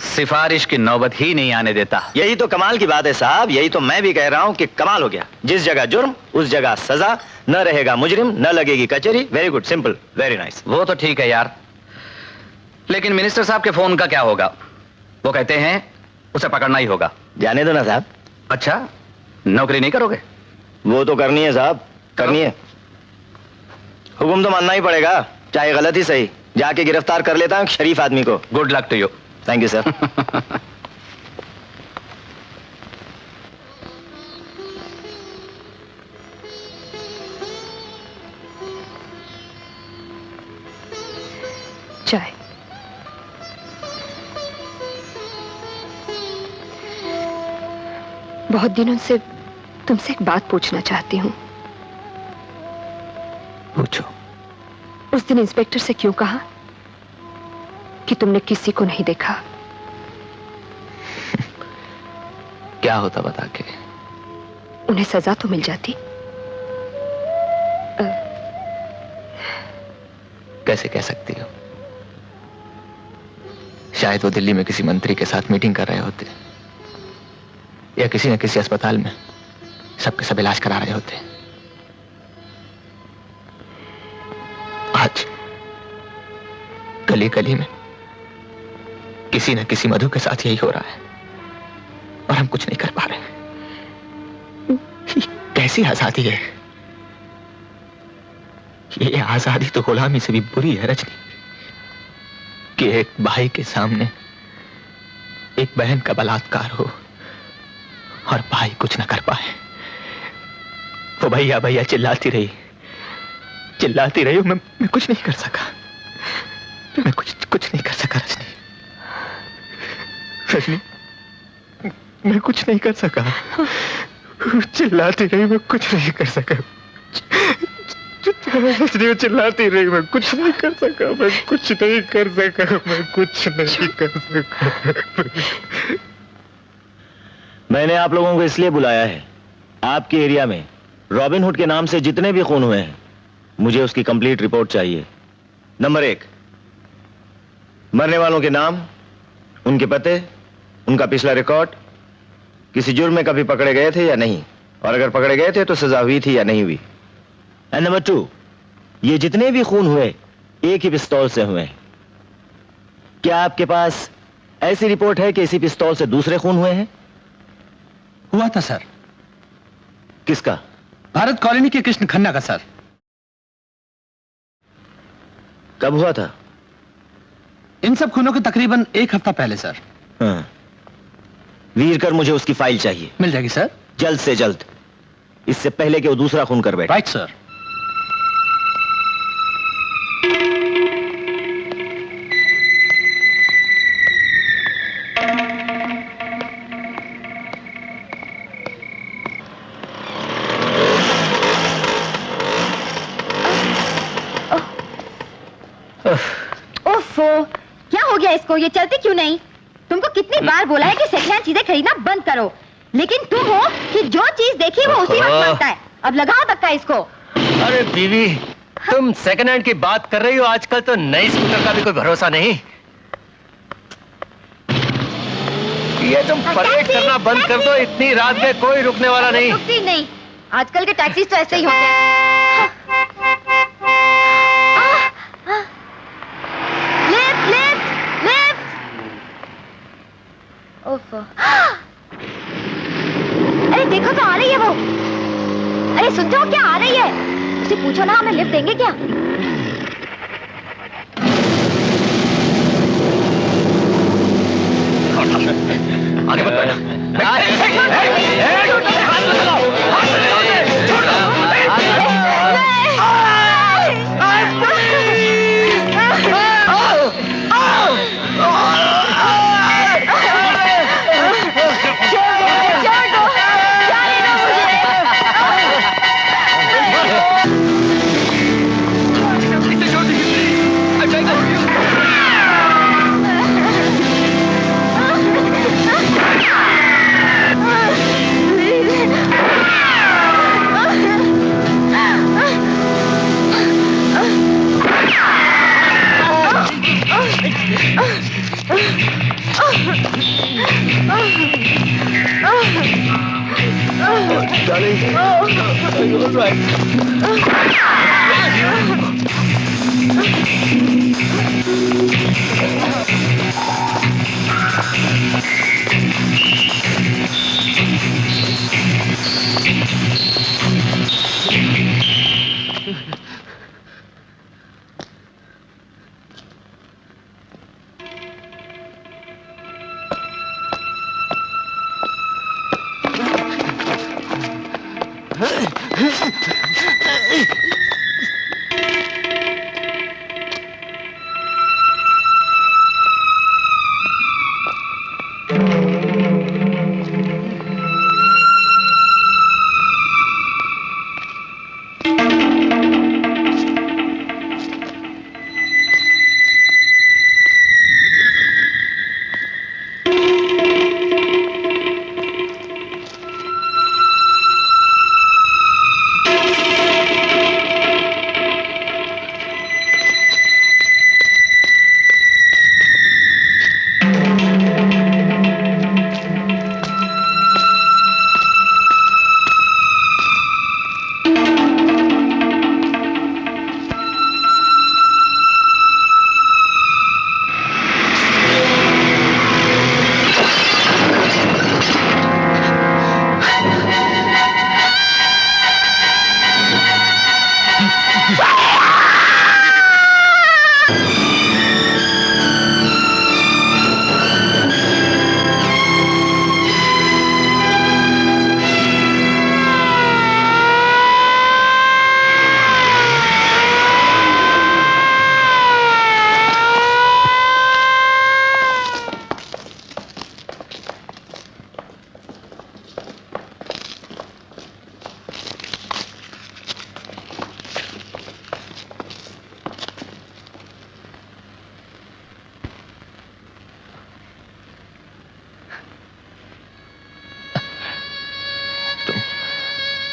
सिफारिश की नौबत ही नहीं आने देता। यही तो कमाल की बात है साहब, यही तो मैं भी कह रहा हूं कि कमाल हो गया। जिस जगह जुर्म उस जगह सजा, न रहेगा मुजरिम, न लगेगी कचहरी। Very good, simple, very nice. वो तो ठीक है यार, लेकिन मिनिस्टर साहब के फोन का क्या होगा? वो कहते हैं उसे पकड़ना ही होगा। जाने दो ना साहब। अच्छा, नौकरी नहीं करोगे? वो तो करनी है साहब, करनी है। हुक्म तो मानना ही पड़ेगा, चाहे गलत ही सही। जाके गिरफ्तार कर लेता हूं शरीफ आदमी को। Good luck to you. Thank you sir. चाय। बहुत दिनों से तुमसे एक बात पूछना चाहती हूं। पूछो। उस दिन इंस्पेक्टर से क्यों कहा कि तुमने किसी को नहीं देखा? क्या होता बता के? उन्हें सजा तो मिल जाती। कैसे कह सकती हो? शायद वो दिल्ली में किसी मंत्री के साथ मीटिंग कर रहे होते, या किसी न किसी अस्पताल में सबके सब इलाज करा रहे होते। आज गली गली में किसी न किसी मधु के साथ यही हो रहा है, और हम कुछ नहीं कर पा रहे। कैसी आजादी है ये? आजादी तो गुलामी से भी बुरी है रजनी, कि एक भाई के सामने एक बहन का बलात्कार हो और भाई कुछ न कर पाए। वो भैया भैया चिल्लाती रही, मैं कुछ नहीं कर सका। मैं कुछ नहीं कर सका रजनी, मैं कुछ नहीं कर सका। चिल्लाती रही, मैं कुछ नहीं कर सका। रजनी चिल्लाती रही, मैं कुछ नहीं कर सका, मैं कुछ नहीं कर सका, मैं कुछ नहीं कर सका। मैंने आप लोगों को इसलिए बुलाया है, आपके एरिया में रॉबिन हुड के नाम से जितने भी खून हुए हैं, मुझे उसकी कंप्लीट रिपोर्ट चाहिए। नंबर 1, मरने वालों के नाम, उनके पते, उनका पिछला रिकॉर्ड, किसी जुर्म में कभी पकड़े गए थे या नहीं, और अगर पकड़े गए थे तो सजा हुई थी या नहीं हुई। एंड नंबर 2, ये जितने भी खून हुए एक ही पिस्तौल से हुए। क्या आपके पास ऐसी रिपोर्ट है कि इसी पिस्तौल से दूसरे खून हुए हैं? हुआ था सर। किसका? भारत कॉलोनी के कृष्ण खन्ना का सर। कब हुआ था? इन सब खूनों के तकरीबन 1 हफ्ता पहले सर। हाँ। वीरकर, मुझे उसकी फाइल चाहिए। मिल जाएगी सर, जल्द से जल्द, इससे पहले कि वो दूसरा खून कर बैठे। Right sir. ओफो, क्या हो गया देखो ये चलती क्यों नहीं? तुमको कितनी बार बोला है कि सेकंड हैंड चीजें खरीदना बंद करो, लेकिन तुम हो कि जो चीज देखी वो उसी वक्त मांगता है। अब लगाओ धक्का इसको। अरे बीवी, तुम सेकंड हैंड की बात कर रही हो? आजकल तो नई स्कूटर का भी कोई भरोसा नहीं। ये तुम परेड करना बंद कर दो, इतनी रात में कोई रुकने वाला नहीं। रुकती नहीं, आजकल के टैक्सी तो ऐसे ही होते हैं। Lift lift lift. ओफो, अरे देखो तो आ रही है वो। अरे सुनते हो क्या? आ रही है। उसे पूछो ना हमें लिफ्ट देंगे क्या? आगे मत बढ़ना।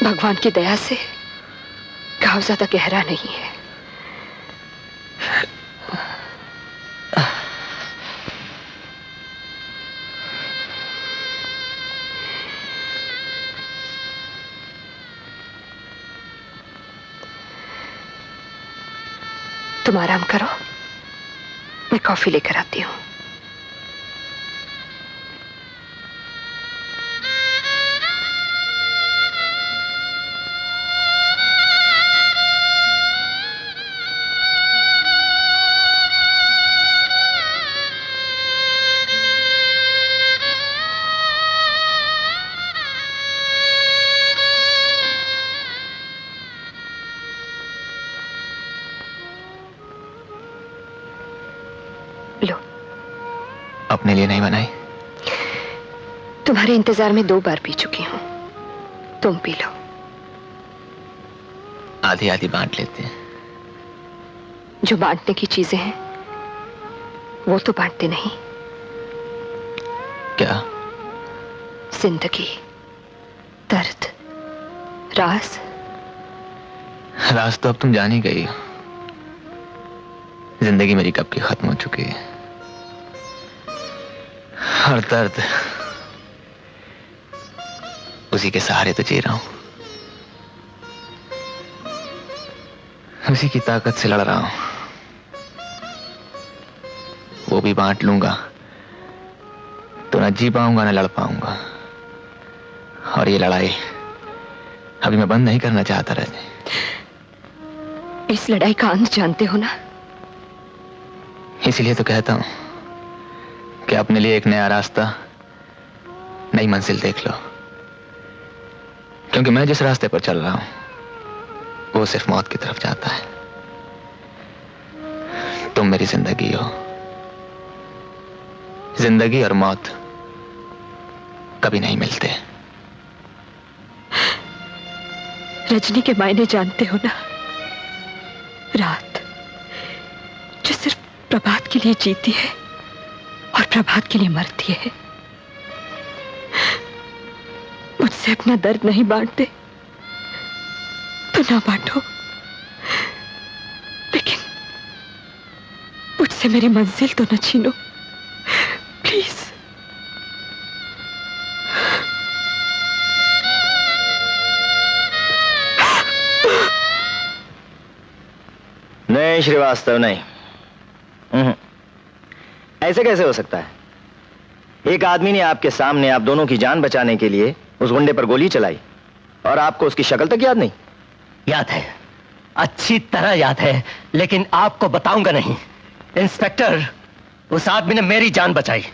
भगवान की दया से घाव ज्यादा गहरा नहीं है। तुम आराम करो, मैं कॉफी लेकर आती हूँ। अपने लिए नहीं बनाई? तुम्हारे इंतजार में 2 बार पी चुकी हूं, तुम पी लो। आधी आधी बांट लेते हैं। जो बांटने की चीजें हैं वो तो बांटते नहीं। क्या? जिंदगी, दर्द, राज। राज तो अब तुम जान ही गई हो। जिंदगी मेरी कब की खत्म हो चुकी है, और दर्द उसी के सहारे तो जी रहा हूं, उसी की ताकत से लड़ रहा हूं। वो भी बांट लूंगा तो ना जी पाऊंगा ना लड़ पाऊंगा, और ये लड़ाई अभी मैं बंद नहीं करना चाहता रजनी। इस लड़ाई का अंत जानते हो ना? इसीलिए तो कहता हूं कि अपने लिए एक नया रास्ता, नई मंजिल देख लो, क्योंकि मैं जिस रास्ते पर चल रहा हूं वो सिर्फ मौत की तरफ जाता है। तुम मेरी जिंदगी हो। जिंदगी और मौत कभी नहीं मिलते। रजनी के मायने जानते हो ना? रात जो सिर्फ प्रभात के लिए जीती है और प्रभात के लिए मरती है। मुझसे अपना दर्द नहीं बांटते तो ना बांटो, लेकिन मुझसे मेरी मंजिल तो न छीनो, प्लीज। नहीं श्रीवास्तव, नहीं। ऐसे कैसे हो सकता है? एक आदमी ने आपके सामने आप दोनों की जान बचाने के लिए उस गुंडे पर गोली चलाई, और आपको उसकी शक्ल तक याद नहीं? याद है, अच्छी तरह याद है, लेकिन आपको बताऊंगा नहीं। इंस्पेक्टर, उस आदमी ने मेरी जान बचाई,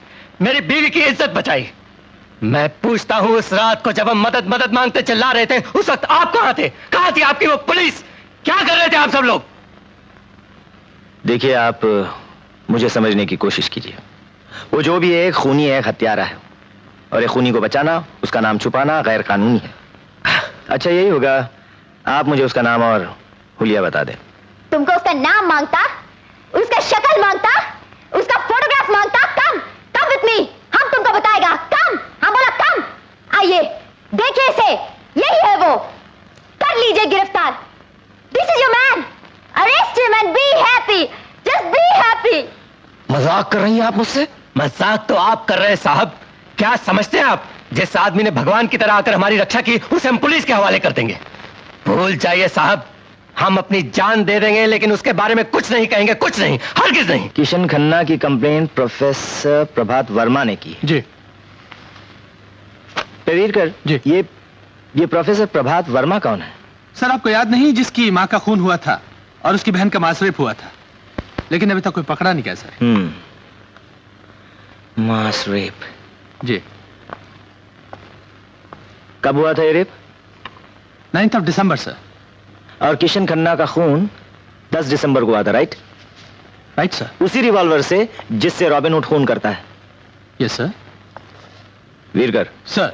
मेरी बीवी की इज्जत बचाई। मैं पूछता हूं, उस रात को जब हम मदद मदद मांगते चिल्ला रहे थे, उस वक्त आप कहां थे? कहां थी आपकी वो पुलिस? क्या कर रहे थे आप सब लोग? देखिए, आप मुझे समझने की कोशिश कीजिए। वो जो भी है, खूनी है, हत्यारा है, और एक खूनी को बचाना, उसका नाम छुपाना गैर कानूनी है। अच्छा, यही होगा, आप मुझे उसका नाम और हुलिया बता दें। तुमको उसका नाम मांगता, उसका शक्ल मांगता, उसका फोटोग्राफ मांगता? कम विथ मी, हम तुमको बताएगा। कम, हाँ बोला कम। आइए देखिए इसे, यही है वो, कर लीजिए गिरफ्तार। This is your man, arrest him and be happy, just be happy. मजाक कर रही हैं आप मुझसे? मजाक तो आप कर रहे हैं साहब। क्या समझते हैं आप, जिस आदमी ने भगवान की तरह आकर हमारी रक्षा की, उसे हम पुलिस के हवाले कर देंगे? भूल जाइए साहब, हम अपनी जान दे देंगे, लेकिन उसके बारे में कुछ नहीं कहेंगे, कुछ नहीं, हरगिज नहीं। किशन खन्ना की कंप्लेंट प्रोफेसर प्रभात वर्मा ने की। जी। पेरीरकर जी, ये प्रोफेसर प्रभात वर्मा कौन है? सर, आपको याद नहीं, जिसकी मां का खून हुआ था और उसकी बहन का मास रेप हुआ था, लेकिन अभी तक कोई पकड़ा नहीं गया सर। मास रेप? जी। कब हुआ था ये रेप? 9 दिसंबर सर। और किशन खन्ना का खून 10 दिसंबर को हुआ था, राइट? Right sir. उसी रिवॉल्वर से जिससे रॉबिनहुड खून करता है। Yes sir. Virkar sir,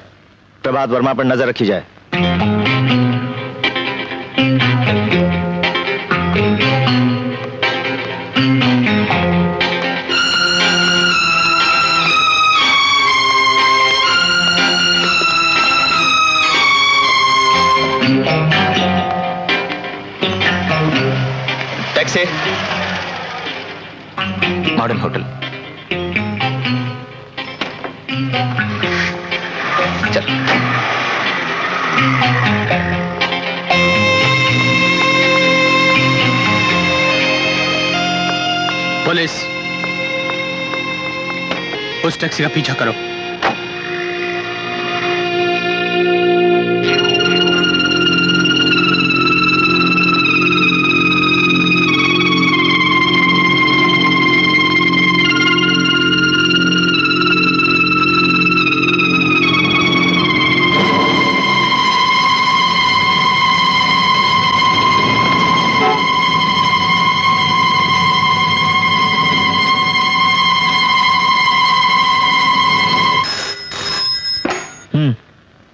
Prabhat Verma पर नजर रखी जाए। Taxi, modern hotel. चल। पुलिस, उस टैक्सी का पीछा करो।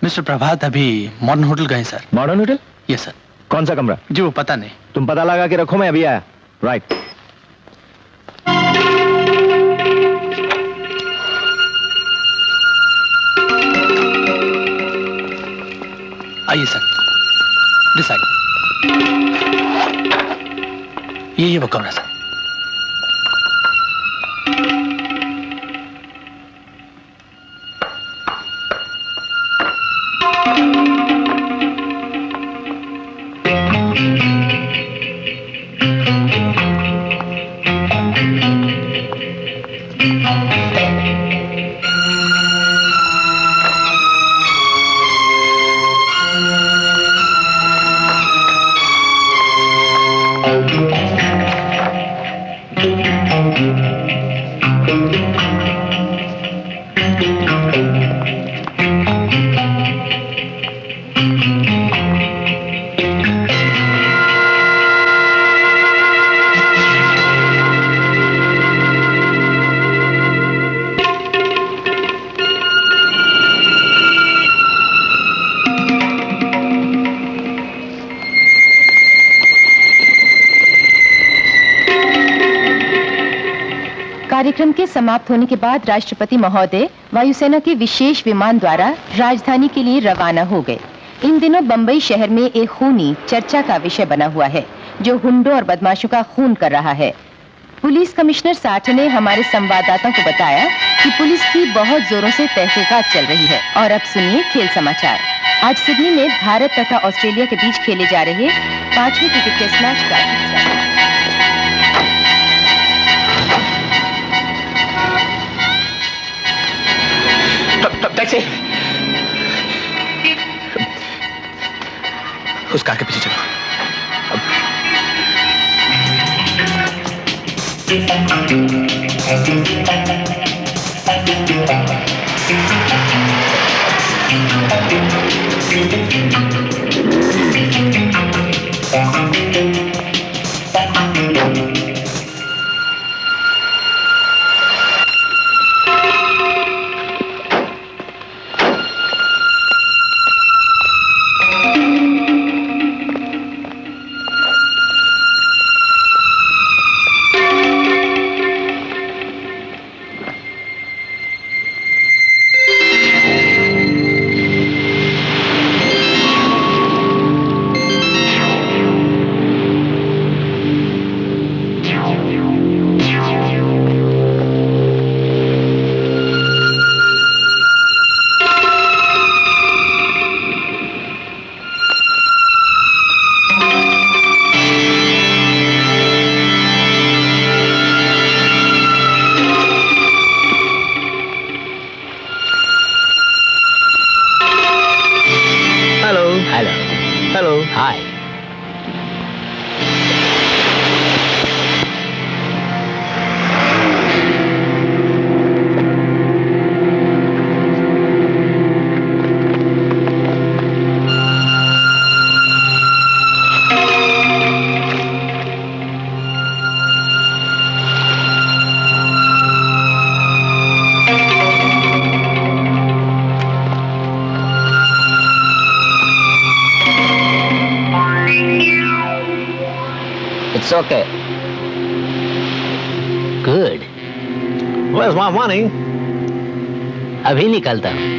मिस्टर प्रभात अभी मॉडर्न होटल गए sir. Modern hotel? Yes sir. कौन सा कमरा? जी वो पता नहीं। तुम पता लगा के रखो, मैं अभी आया। राइट। आइए सर, दिस साइड। ये वो कमरा सर। कार्यक्रम के समाप्त होने के बाद राष्ट्रपति महोदय वायुसेना के विशेष विमान द्वारा राजधानी के लिए रवाना हो गए। इन दिनों बंबई शहर में एक खूनी चर्चा का विषय बना हुआ है जो हुंडों और बदमाशों का खून कर रहा है। पुलिस कमिश्नर साठ ने हमारे संवाददाताओं को बताया कि पुलिस की बहुत जोरों से तहकीकात चल रही है। और अब सुनिए खेल समाचार। आज सिडनी में भारत तथा ऑस्ट्रेलिया के बीच खेले जा रहे 5वें क्रिकेट टेस्ट मैच का टैक्सी, उस कार के पीछे चलो। It's okay. Good. Where's my money? अभी निकलता हूँ।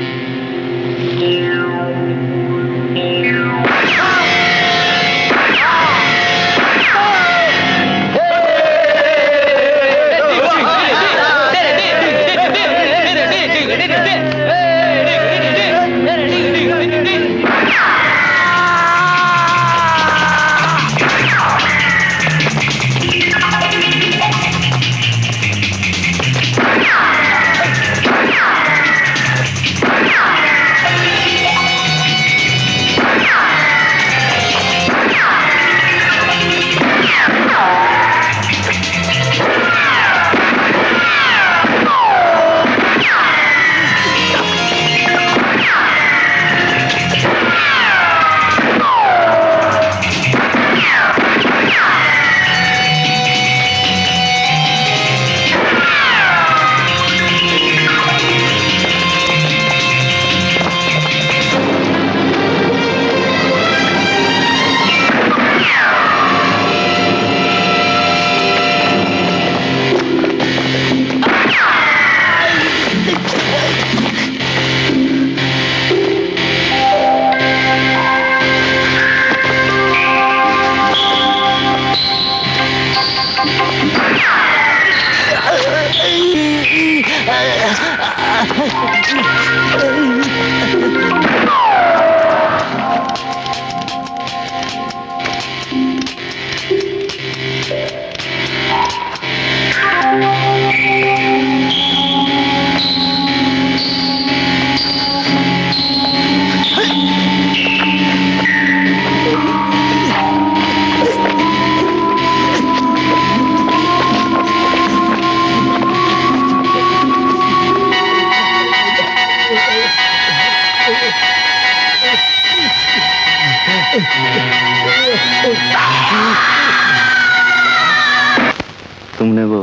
तुमने वो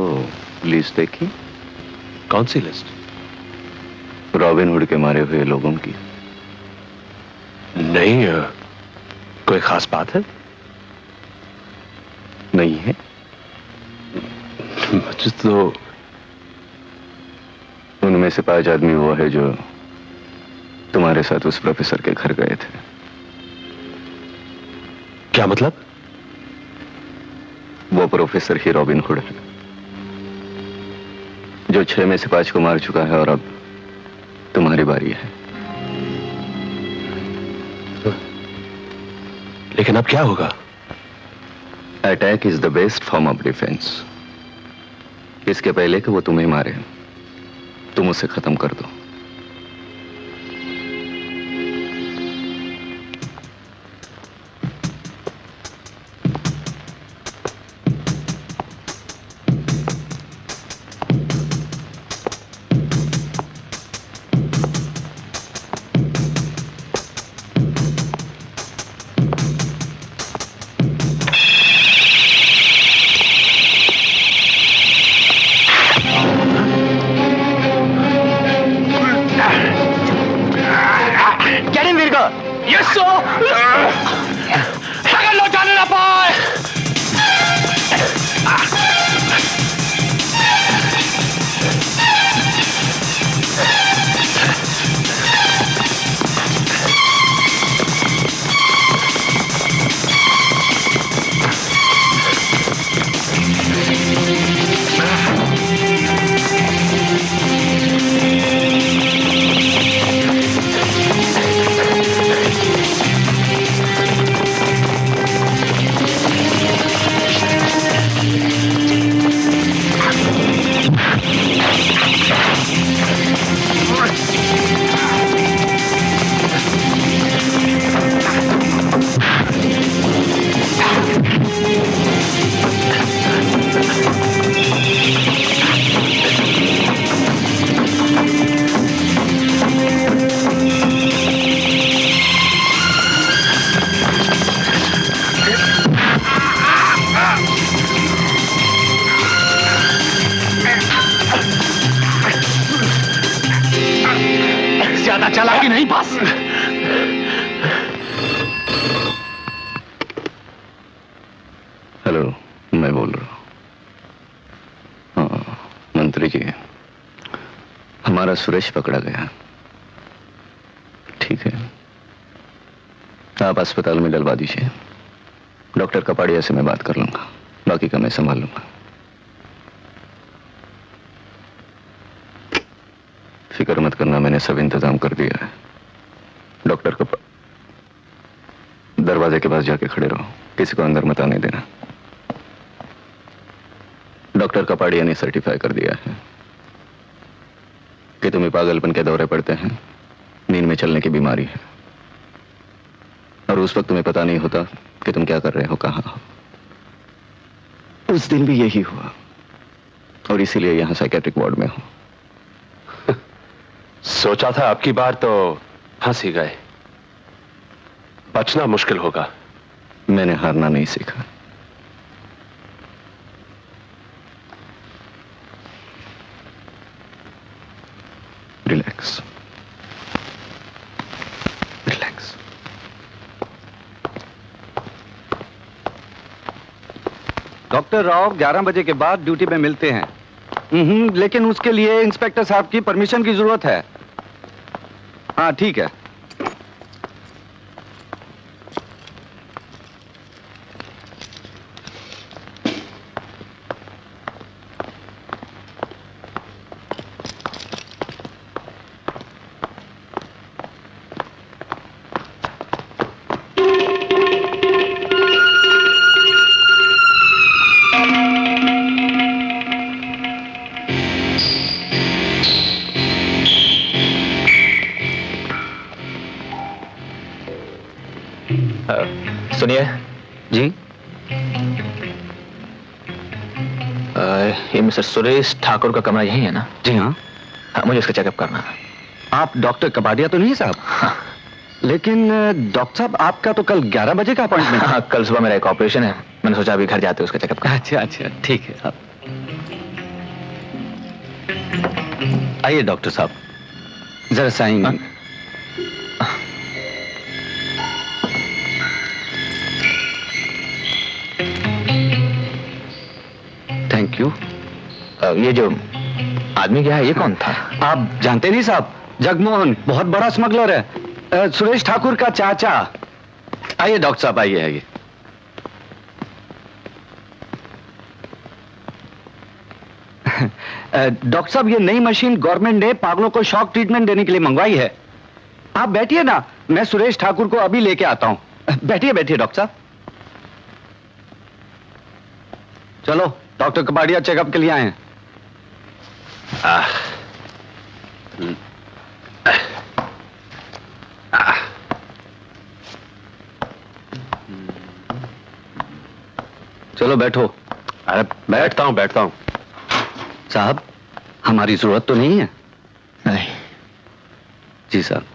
लिस्ट देखी? कौन सी लिस्ट? रॉबिन हुड के मारे हुए लोगों की। नहीं, कोई खास बात है? नहीं है। मुझे तो उनमें से 5 आदमी वो है जो तुम्हारे साथ उस प्रोफेसर के घर गए थे। क्या मतलब? वो प्रोफेसर ही रॉबिन हुड है, जो 6 में से 5 को मार चुका है और अब तुम्हारी बारी है। लेकिन अब क्या होगा? Attack is the best form of defence. इसके पहले कि वो तुम्हें मारे, तुम उसे खत्म कर दो। ज्यादा चालाकी नहीं बस। हेलो, मैं बोल रहा हूं। हाँ मंत्री जी, हमारा सुरेश पकड़ा गया। ठीक है, आप अस्पताल में डलवा दीजिए। डॉक्टर कपाड़िया से मैं बात कर लूंगा, बाकी का मैं संभाल लूंगा। फिक्र मत करना, मैंने सब इंतजाम कर दिया है। डॉक्टर दरवाजे के पास जाके खड़े रहो, किसी को अंदर मत आने देना। डॉक्टर कपाड़िया ने सर्टिफाई कर दिया है कि तुम्हें पागलपन के दौरे पड़ते हैं, नींद में चलने की बीमारी है, और उस वक्त तुम्हें पता नहीं होता कि तुम क्या कर रहे हो, कहां हो। उस दिन भी यही हुआ, और इसीलिए यहां साइकेट्रिक वार्ड में हो। सोचा था आपकी बार तो फंस ही गए, बचना मुश्किल होगा। मैंने हारना नहीं सीखा। Relax relax. डॉक्टर राव 11 बजे के बाद ड्यूटी में मिलते हैं। लेकिन उसके लिए इंस्पेक्टर साहब की परमिशन की जरूरत है। हाँ ठीक है। सुनिए जी। ये मिस्टर सुरेश ठाकुर का कमरा यही है ना? जी हाँ। मुझे इसका चेकअप करना है। आप डॉक्टर कपाडिया तो नहीं साहब? हाँ। लेकिन डॉक्टर साहब आपका तो कल 11 बजे का अपॉइंटमेंट है। हाँ, कल सुबह मेरा एक ऑपरेशन है, मैंने सोचा अभी घर जाते उसका चेकअप कर। अच्छा अच्छा, ठीक है साहब। आइए डॉक्टर साहब, जरा साइन। Thank you. ये जो आदमी क्या है, ये कौन था? आप जानते नहीं साहब, जगमोहन बहुत बड़ा स्मगलर है, सुरेश ठाकुर का चाचा। आइए डॉक्टर साहब, आइए आइए। डॉक्टर साहब, ये नई मशीन गवर्नमेंट ने पागलों को शॉक ट्रीटमेंट देने के लिए मंगवाई है। आप बैठिए ना, मैं सुरेश ठाकुर को अभी लेके आता हूं। बैठिए बैठिए डॉक्टर साहब। चलो, डॉक्टर कपाडिया चेकअप के लिए आए हैं। चलो बैठो। अरे बैठता हूं। साहब, हमारी जरूरत तो नहीं है? नहीं। जी साहब।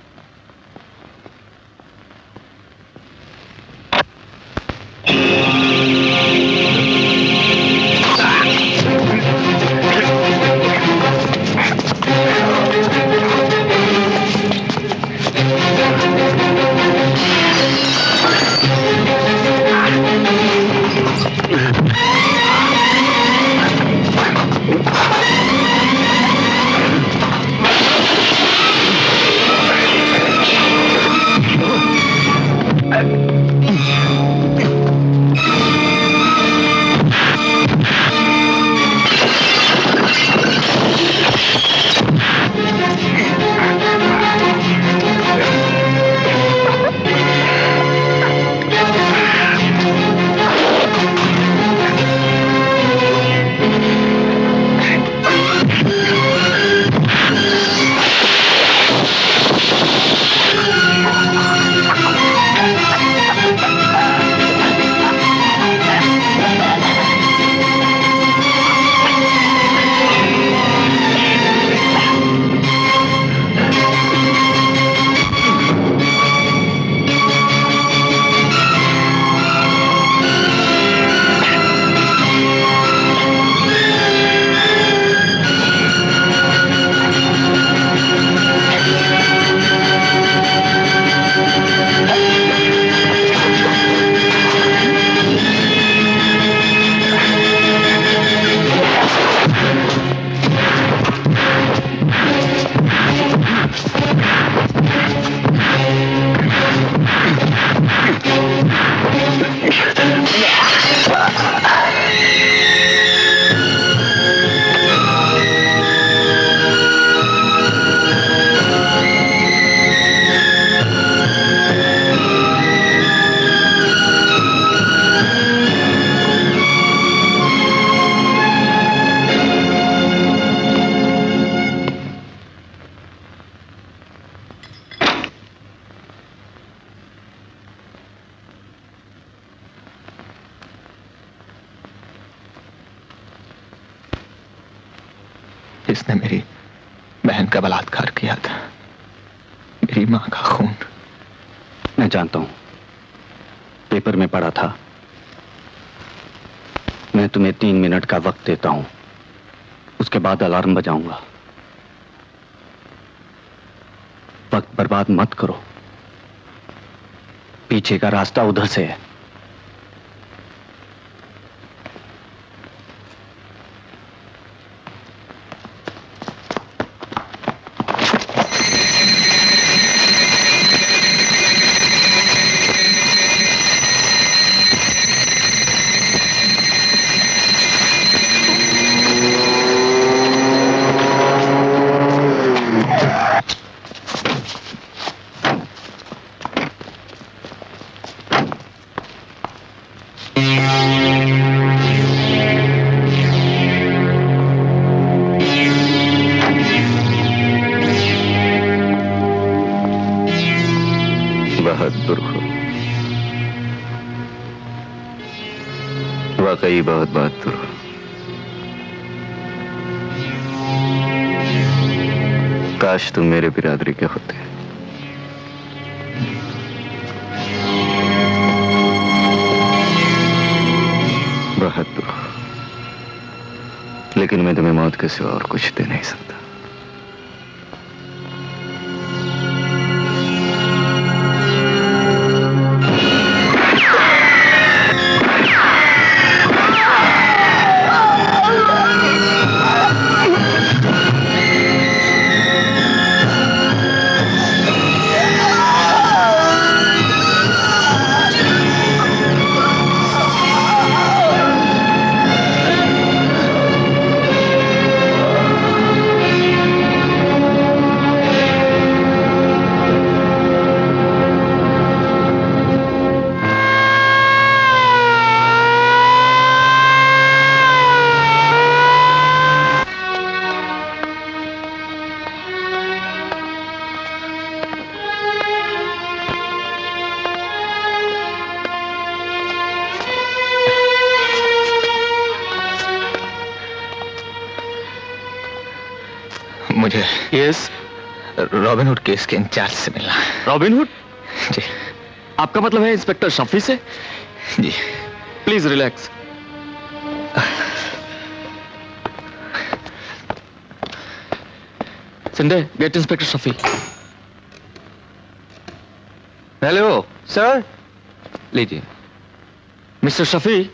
इसने मेरी बहन का बलात्कार किया था, मेरी मां का खून। मैं जानता हूं, पेपर में पढ़ा था। मैं तुम्हें 3 मिनट का वक्त देता हूं, उसके बाद अलार्म बजाऊंगा। वक्त बर्बाद मत करो, पीछे का रास्ता उधर से है। बहादुर हो, वाकई बहुत बहादुर हो। काश तुम मेरे बिरादरी के होते। बहादुर हो, लेकिन मैं तुम्हें मौत के सिवा और कुछ दे नहीं सकता। मुझे रॉबिन हुड केस के इंचार्ज से मिलना है। Robin Hood? जी। आपका मतलब है इंस्पेक्टर शफी से? जी। Please relax. Sanjay, get inspector Shafi. Hello sir. लीजिए। मिस्टर शफी,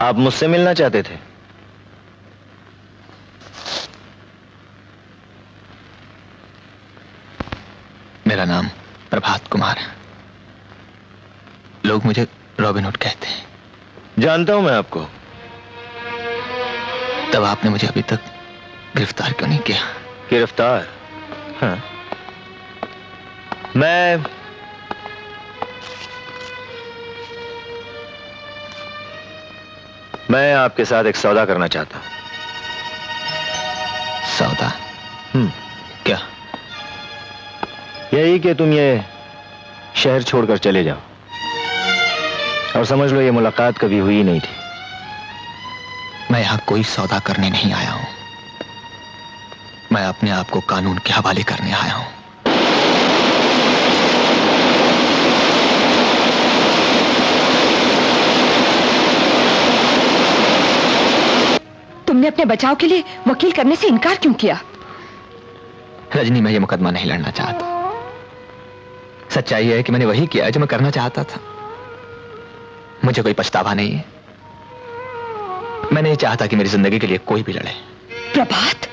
आप मुझसे मिलना चाहते थे? मेरा नाम प्रभात कुमार है। लोग मुझे रॉबिन हुड कहते हैं। जानता हूं मैं आपको। तब आपने मुझे अभी तक गिरफ्तार क्यों नहीं किया? गिरफ्तार? हाँ। मैं आपके साथ एक सौदा करना चाहता हूं। सौदा? क्या? यही कि तुम ये शहर छोड़कर चले जाओ और समझ लो ये मुलाकात कभी हुई नहीं थी। मैं यहां कोई सौदा करने नहीं आया हूं। मैं अपने आप को कानून के हवाले करने आया हूं। तुमने अपने बचाव के लिए वकील करने से इनकार क्यों किया? रजनी, मैं ये मुकदमा नहीं लड़ना चाहता। सच्चाई है कि मैंने वही किया जो मैं करना चाहता था। मुझे कोई पछतावा नहीं है। मैं नहीं चाहता कि मेरी जिंदगी के लिए कोई भी लड़े। प्रभात,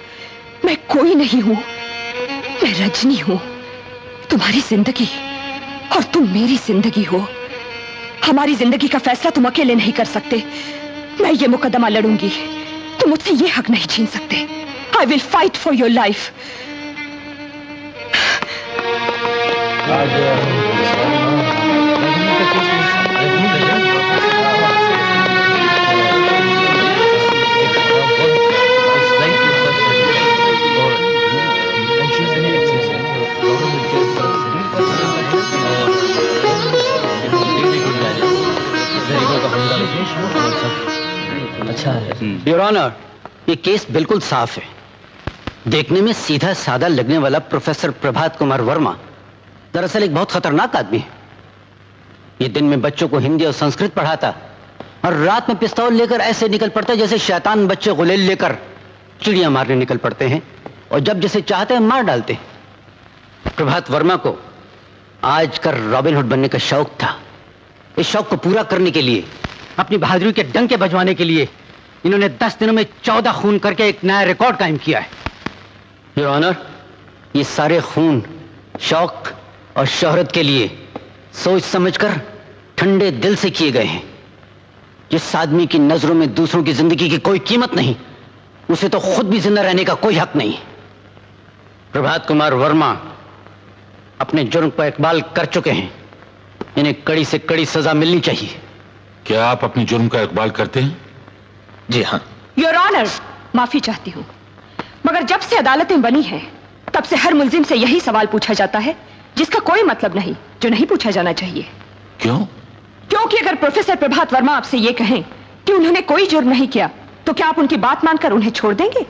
मैं कोई नहीं हूं। मैं रजनी हूं, तुम्हारी जिंदगी, और तुम मेरी जिंदगी हो। हमारी जिंदगी का फैसला तुम अकेले नहीं कर सकते। मैं ये मुकदमा लड़ूंगी। तुम मुझसे ये हक नहीं छीन सकते। I will fight for your life. Your honour, ये केस बिल्कुल साफ है। देखने में सीधा साधा लगने वाला प्रोफेसर प्रभात कुमार वर्मा दरअसल एक बहुत खतरनाक आदमी है। ये दिन में बच्चों को हिंदी और संस्कृत पढ़ाता और रात में पिस्तौल लेकर ऐसे निकल पड़ता जैसे शैतान बच्चे गुलेल लेकर चिड़िया मारने निकल पड़ते हैं, और जब जैसे चाहते हैं मार डालते हैं। प्रभात वर्मा को आजकल रॉबिन हुड बनने का शौक था। इस शौक को पूरा करने के लिए, अपनी बहादुरी के डंके बजवाने के लिए इन्होंने 10 दिनों में 14 खून करके एक नया रिकॉर्ड कायम किया है। योर ऑनर, ये सारे खून शौक और शोहरत के लिए सोच समझकर ठंडे दिल से किए गए हैं। जिस आदमी की नजरों में दूसरों की जिंदगी की कोई कीमत नहीं, उसे तो खुद भी जिंदा रहने का कोई हक नहीं। प्रभात कुमार वर्मा अपने जुर्म पर इकबाल कर चुके हैं। इन्हें कड़ी से कड़ी सजा मिलनी चाहिए। क्या आप अपने जुर्म का इकबाल करते हैं? जी हाँ। योर ऑनर, माफी चाहती हूँ, मगर जब से अदालतें बनी हैं, तब से हर मुल्जिम से यही सवाल पूछा जाता है जिसका कोई मतलब नहीं, जो नहीं पूछा जाना चाहिए। क्यों? क्योंकि अगर प्रोफेसर प्रभात वर्मा आपसे ये कहें कि उन्होंने कोई जुर्म नहीं किया, तो क्या आप उनकी बात मानकर उन्हें छोड़ देंगे?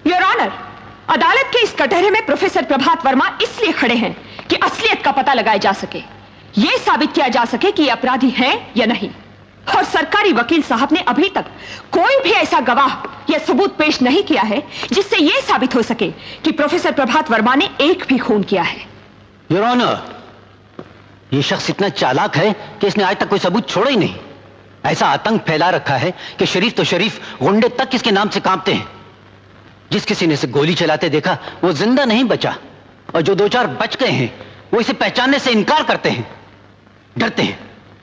योर ऑनर, अदालत के इस कटहरे में प्रोफेसर प्रभात वर्मा इसलिए खड़े हैं कि असलियत का पता लगाया जा सके, यह साबित किया जा सके कि ये अपराधी हैं या नहीं। और सरकारी वकील साहब ने अभी तक कोई भी ऐसा गवाह या सबूत पेश नहीं किया है जिससे यह साबित हो सके कि प्रोफेसर प्रभात वर्मा ने एक भी खून किया है। योर ऑनर, ये शख्स इतना चालाक है कि इसने आज तक कोई सबूत छोड़ा ही नहीं। ऐसा आतंक फैला रखा है कि शरीफ तो शरीफ, गुंडे तक इसके नाम से कांपते हैं। जिस किसी ने इसे गोली चलाते देखा वो जिंदा नहीं बचा, और जो दो चार बच गए हैं वो इसे पहचानने से इनकार करते हैं, डरते हैं।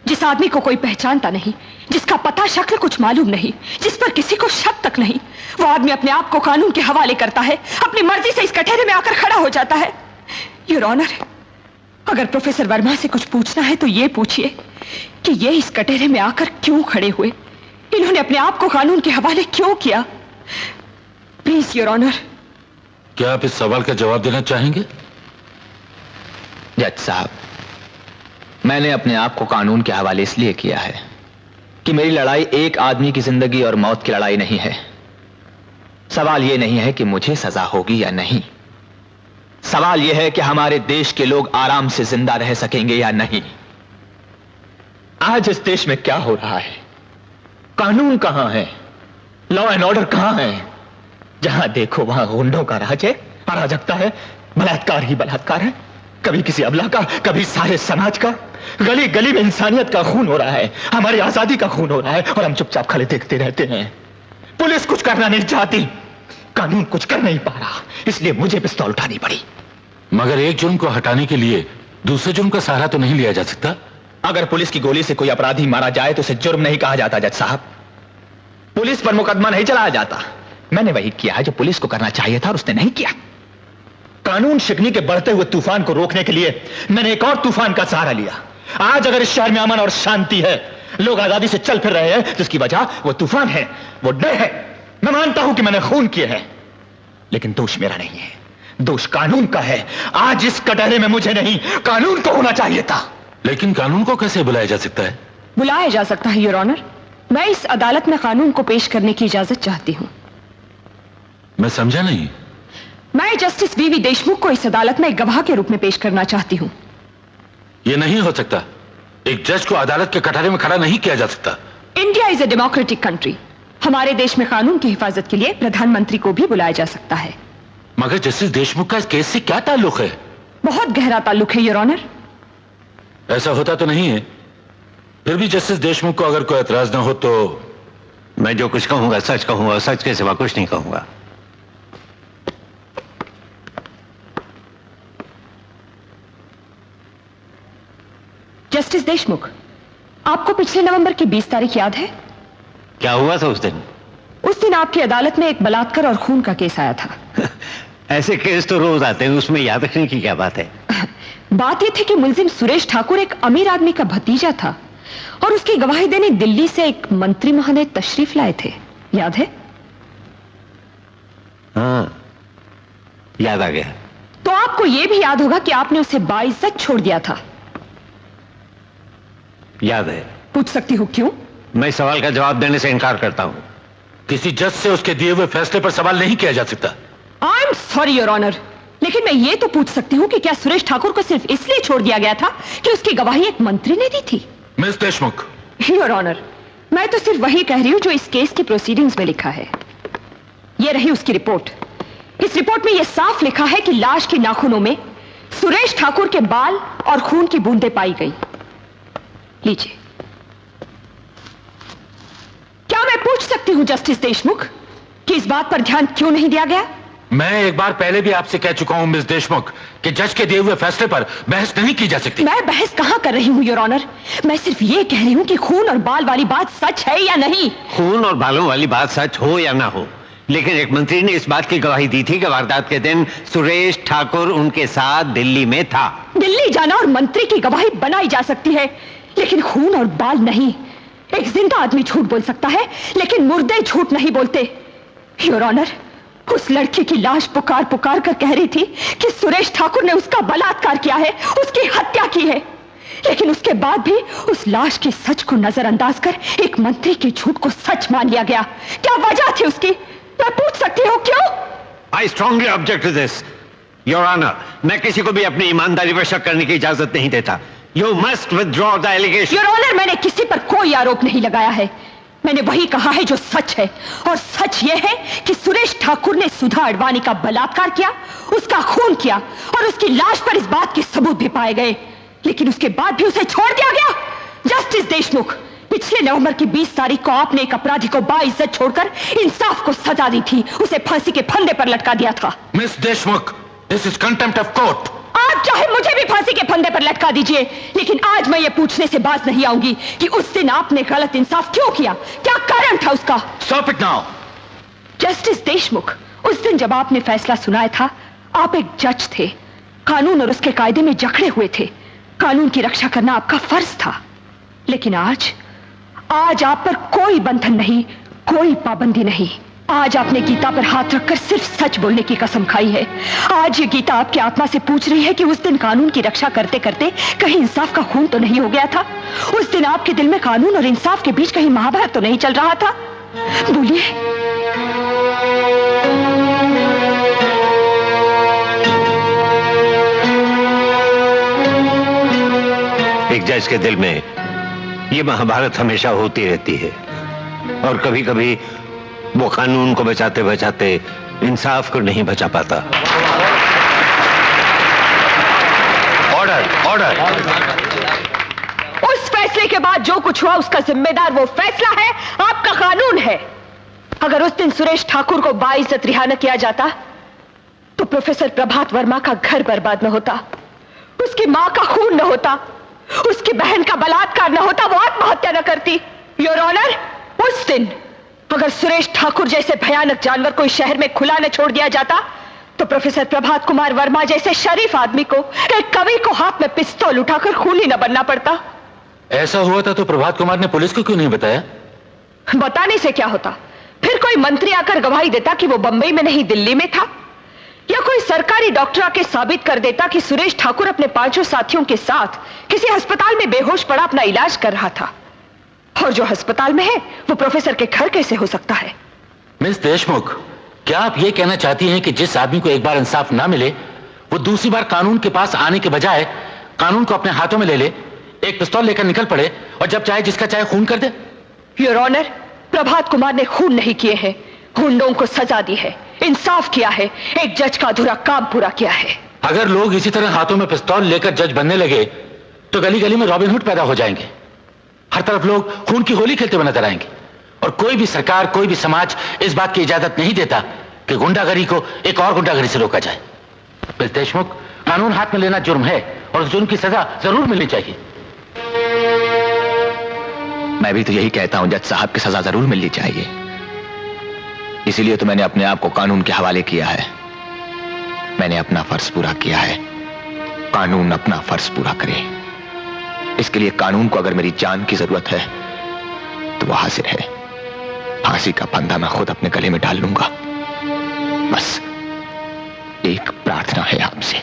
जिस आदमी को कोई पहचानता नहीं, जिसका पता शक्ल कुछ मालूम नहीं, जिस पर किसी को शक तक नहीं, वो आदमी अपने आप को कानून के हवाले करता है, अपनी मर्जी से इस कटहरे में आकर खड़ा हो जाता है। योर ऑनर, अगर प्रोफेसर वर्मा से कुछ पूछना है तो ये पूछिए कि ये इस कटहरे में आकर क्यों खड़े हुए, इन्होंने अपने आप को कानून के हवाले क्यों किया। Please your honour. क्या आप इस सवाल का जवाब देना चाहेंगे? जज साहब, मैंने अपने आप को कानून के हवाले इसलिए किया है कि मेरी लड़ाई एक आदमी की जिंदगी और मौत की लड़ाई नहीं है। सवाल यह नहीं है कि मुझे सजा होगी या नहीं, सवाल यह है कि हमारे देश के लोग आराम से जिंदा रह सकेंगे या नहीं। आज इस देश में क्या हो रहा है? कानून कहां है? लॉ एंड ऑर्डर कहां है? जहां देखो वहां गुंडों का राज है, अराजकता है, बलात्कार ही बलात्कार है, कभी किसी अबला का, कभी सारे समाज का। गली गली में इंसानियत का खून हो रहा है, हमारी आजादी का खून हो रहा है, और हम चुपचाप खड़े देखते रहते हैं। पुलिस कुछ करना नहीं चाहती, कानून कुछ कर नहीं पा रहा, इसलिए मुझे पिस्तौल उठानी पड़ी। मगर एक जुर्म को हटाने के लिए दूसरे जुर्म का सहारा तो नहीं लिया जा सकता? अगर पुलिस की गोली से कोई अपराधी मारा जाए तो उसे जुर्म नहीं कहा जाता जज साहब। पुलिस पर मुकदमा नहीं चलाया जाता। मैंने वही किया जो पुलिस को करना चाहिए था और उसने नहीं किया। कानून शिकनी के बढ़ते हुए तूफान को रोकने के लिए मैंने एक और तूफान का सहारा लिया। आज अगर इस शहर में अमन और शांति है, लोग आजादी से चल फिर रहे हैं, जिसकी वजह वो तूफान है, वो डर है। मैं मानता हूं कि मैंने खून किए हैं, लेकिन दोष मेरा नहीं है, दोष कानून का है। आज इस कटहरे में मुझे नहीं, कानून को होना चाहिए था। लेकिन कानून को कैसे बुलाया जा सकता है? बुलाया जा सकता है योर ऑनर। मैं इस अदालत में कानून को पेश करने की इजाजत चाहती हूं। मैं समझा नहीं। मैं जस्टिस वीवी देशमुख को इस अदालत में एक गवाह के रूप में पेश करना चाहती हूं। यह नहीं हो सकता। एक जज को अदालत के कटहरे में खड़ा नहीं किया जा सकता। India is a democratic country. हमारे देश में कानून की हिफाजत के लिए प्रधानमंत्री को भी बुलाया जा सकता है। मगर जस्टिस देशमुख का इस केस से क्या ताल्लुक है? बहुत गहरा ताल्लुक है योर ऑनर। ऐसा होता तो नहीं है, फिर भी जस्टिस देशमुख को अगर कोई एतराज ना हो तो। मैं जो कुछ कहूंगा सच कहूंगा, सच के सिवा कुछ नहीं कहूंगा। जस्टिस देशमुख, आपको पिछले नवंबर की 20 तारीख याद है? क्या हुआ था उस दिन? उस दिन आपकी अदालत में एक बलात्कार और खून का केस आया था। ऐसे केस तो रोज आते हैं, उसमें याद रखने की क्या बात है? बात यह थी कि मुलजिम सुरेश ठाकुर एक अमीर आदमी का भतीजा था और उसकी गवाही देने दिल्ली से एक मंत्री महोदय तशरीफ लाए थे, याद है? हाँ, याद आ गया। तो आपको यह भी याद होगा कि आपने उसे बाइज्जत छोड़ दिया था। याद है। पूछ सकती हूं क्यों? मैं सवाल का जवाब देने से इनकार करता हूं। किसी जज से उसके दिए हुए फैसले पर सवाल नहीं किया जा सकता। I am sorry your honour, लेकिन मैं ये तो पूछ सकती हूँ कि क्या सुरेश ठाकुर को सिर्फ इसलिए छोड़ दिया गया था कि उसकी गवाही एक मंत्री ने दी थी? मिस देशमुख। योर ऑनर, मैं तो सिर्फ वही कह रही हूँ जो इस केस की प्रोसीडिंग्स में लिखा है। ये रही उसकी रिपोर्ट। इस रिपोर्ट में यह साफ लिखा है कि लाश के नाखूनों में सुरेश ठाकुर के बाल और खून की बूंदें पाई गई। लीजिए। क्या मैं पूछ सकती हूं जस्टिस देशमुख कि इस बात पर ध्यान क्यों नहीं दिया गया? मैं एक बार पहले भी आपसे कह चुका हूं मिस देशमुख कि जज के दिए हुए फैसले पर बहस नहीं की जा सकती। मैं बहस कहां कर रही हूं योर ऑनर, मैं सिर्फ ये कह रही हूं कि खून और बाल वाली बात सच है या नहीं। खून और बालों वाली बात सच हो या ना हो, लेकिन एक मंत्री ने इस बात की गवाही दी थी कि वारदात के दिन सुरेश ठाकुर उनके साथ दिल्ली में था। दिल्ली जाना और मंत्री की गवाही बनाई जा सकती है, लेकिन खून और बाल नहीं। एक जिंदा आदमी झूठ बोल सकता है, लेकिन मुर्दे झूठ नहीं बोलते। योर ऑनर, उस लड़की की लाश पुकार पुकार कर कह रही थी कि सुरेश ठाकुर ने उसका बलात्कार किया है, उसकी हत्या की है, लेकिन उसके बाद भी उस लाश के सच को नजरअंदाज कर एक मंत्री के झूठ को सच मान लिया गया। क्या वजह थी उसकी? मैं पूछ सकती हूँ क्यों? I strongly object to this, Your Honor. मैं किसी को भी अपनी ईमानदारी पर शक करने की इजाजत नहीं देता। You must withdraw the allegation. Your Honor, मैंने किसी पर कोई आरोप नहीं लगाया है। मैंने वही कहा है जो सच है, और सच यह है कि सुरेश ठाकुर ने सुधा अडवाणी का बलात्कार किया, उसका खून किया, और उसकी लाश पर इस बात के सबूत भी पाए गए, लेकिन उसके बाद भी उसे छोड़ दिया गया। जस्टिस देशमुख, पिछले नवंबर की 20 तारीख को आपने एक अपराधी को बाइज्जत छोड़कर इंसाफ को सजा दी थी, उसे फांसी के फंदे पर लटका दिया था। Miss Deshmukh, this is contempt of court. आप चाहे मुझे भी फांसी के फंदे पर लटका दीजिए, लेकिन आज मैं ये पूछने से बाज नहीं आऊंगी कि उस दिन आपने गलत इंसाफ क्यों किया, क्या कारण था उसका। Stop it now. Justice Deshmukh, उस दिन जब आपने फैसला सुनाया था, आप एक जज थे, कानून और उसके कायदे में जकड़े हुए थे, कानून की रक्षा करना आपका फर्ज था। लेकिन आज आप पर कोई बंधन नहीं, कोई पाबंदी नहीं। आज आपने गीता पर हाथ रखकर सिर्फ सच बोलने की कसम खाई है। आज ये गीता आपकी आत्मा से पूछ रही है कि उस दिन कानून की रक्षा करते करते कहीं इंसाफ का खून तो नहीं हो गया था? उस दिन आपके दिल में कानून और इंसाफ के बीच कहीं महाभारत तो नहीं चल रहा था? बोलिए। एक जज के दिल में ये महाभारत हमेशा होती रहती है, और कभी कभी वो कानून को बचाते बचाते इंसाफ को नहीं बचा पाता। Order, order. उस फैसले के बाद जो कुछ हुआ उसका जिम्मेदार वो फैसला है, आपका कानून है। अगर उस दिन सुरेश ठाकुर को बाइज्जत रिहा न किया जाता तो प्रोफेसर प्रभात वर्मा का घर बर्बाद न होता, उसकी मां का खून न होता, उसकी बहन का बलात्कार न होता, वो आत्महत्या न करती। योर ऑनर, उस दिन अगर सुरेश ठाकुर जैसे भयानक जानवर को इस शहर में खुला न छोड़ दिया जाता तो प्रोफेसर प्रभात कुमार वर्मा जैसे शरीफ आदमी को, एक कवि को हाथ में पिस्तौल उठाकर खूनी न बनना पड़ता। ऐसा हुआ था तो प्रभात कुमार ने पुलिस को क्यों नहीं बताया? बताने से क्या होता? फिर कोई मंत्री आकर गवाही देता कि वो बंबई में नहीं दिल्ली में था, या कोई सरकारी डॉक्टर आके साबित कर देता कि सुरेश ठाकुर अपने 5 साथियों के साथ किसी अस्पताल में बेहोश पड़ा अपना इलाज कर रहा था, और जो अस्पताल में है वो प्रोफेसर के घर कैसे हो सकता है? मिस देशमुख, क्या आप ये कहना चाहती हैं कि जिस आदमी को एक बार इंसाफ ना मिले वो दूसरी बार कानून के पास आने के बजाय कानून को अपने हाथों में ले ले, एक पिस्तौल लेकर निकल पड़े और जब चाहे जिसका चाहे खून कर दे? योर ऑनर, प्रभात कुमार ने खून नहीं किए हैं, गुंडों को सजा दी है, इंसाफ किया है, एक जज का अधूरा काम पूरा किया है। अगर लोग इसी तरह हाथों में पिस्तौल लेकर जज बनने लगे तो गली गली में रॉबिन हुड पैदा हो जाएंगे, हर तरफ लोग खून की होली खेलते हुए नजर आएंगे, और कोई भी सरकार, कोई भी समाज इस बात की इजाजत नहीं देता कि गुंडागरी को एक और गुंडागरी से रोका जाए। मिस देशमुख, कानून हाथ में लेना जुर्म है और उस जुर्म की सजा जरूर मिलनी चाहिए। मैं भी तो यही कहता हूं जज साहब की सजा जरूर मिलनी चाहिए, इसीलिए तो मैंने अपने आप को कानून के हवाले किया है। मैंने अपना फर्ज पूरा किया है, कानून अपना फर्ज पूरा करे। इसके लिए कानून को अगर मेरी जान की जरूरत है तो वो हाजिर है। फांसी का फंदा मैं खुद अपने गले में डाल लूंगा। बस एक प्रार्थना है आपसे,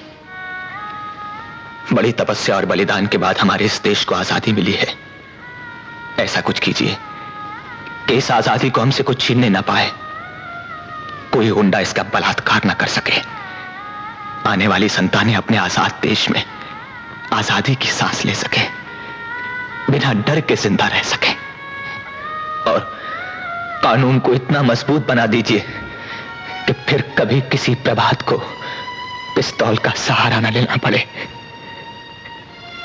बड़ी तपस्या और बलिदान के बाद हमारे इस देश को आजादी मिली है। ऐसा कुछ कीजिए कि इस आजादी को हमसे कुछ छीनने ना पाए, कोई गुंडा इसका बलात्कार ना कर सके, आने वाली संतानें अपने आजाद देश में आजादी की सांस ले सके, बिना डर के जिंदा रह सके। और कानून को इतना मजबूत बना दीजिए कि फिर कभी किसी प्रभात को पिस्तौल का सहारा न लेना पड़े।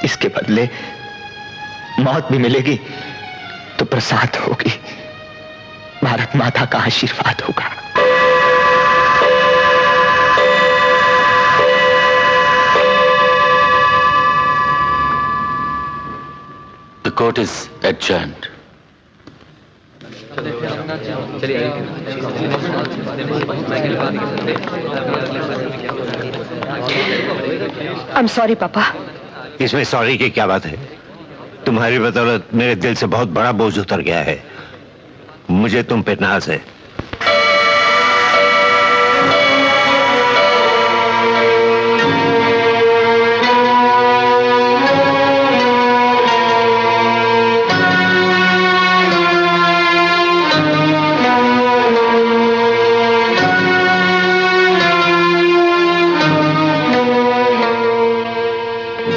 इसके बदले मौत भी मिलेगी तो प्रसाद होगी, भारत माता का आशीर्वाद होगा। The court is adjourned. I'm sorry, पापा। इसमें सॉरी की क्या बात है? तुम्हारी बदौलत मेरे दिल से बहुत बड़ा बोझ उतर गया है। मुझे तुम पे नाज है।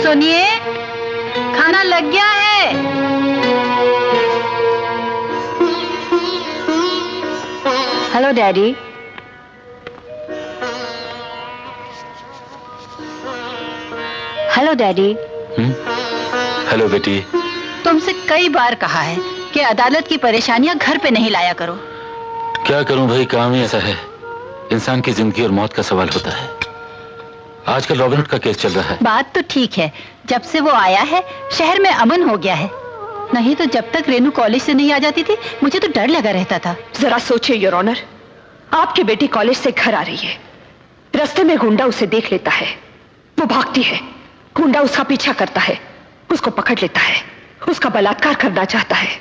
सुनिए, खाना लग गया है। Hello daddy. Hello daddy. Hello बेटी। तुमसे कई बार कहा है कि अदालत की परेशानियां घर पे नहीं लाया करो। क्या करूं भाई, काम ही ऐसा है। इंसान की जिंदगी और मौत का सवाल होता है। आजकल रॉबिन हुड का केस चल रहा है। बात तो ठीक है, जब से वो आया है शहर में अमन हो गया है। नहीं तो जब तक रेनू कॉलेज से नहीं आ जाती थी मुझे तो डर लगा रहता था। जरा सोचिए योर ऑनर, आपकी बेटी कॉलेज से घर आ रही है, रास्ते में गुंडा उसे देख लेता है, वो भागती है, गुंडा उसका पीछा करता है, उसको पकड़ लेता है, उसका बलात्कार करना चाहता है।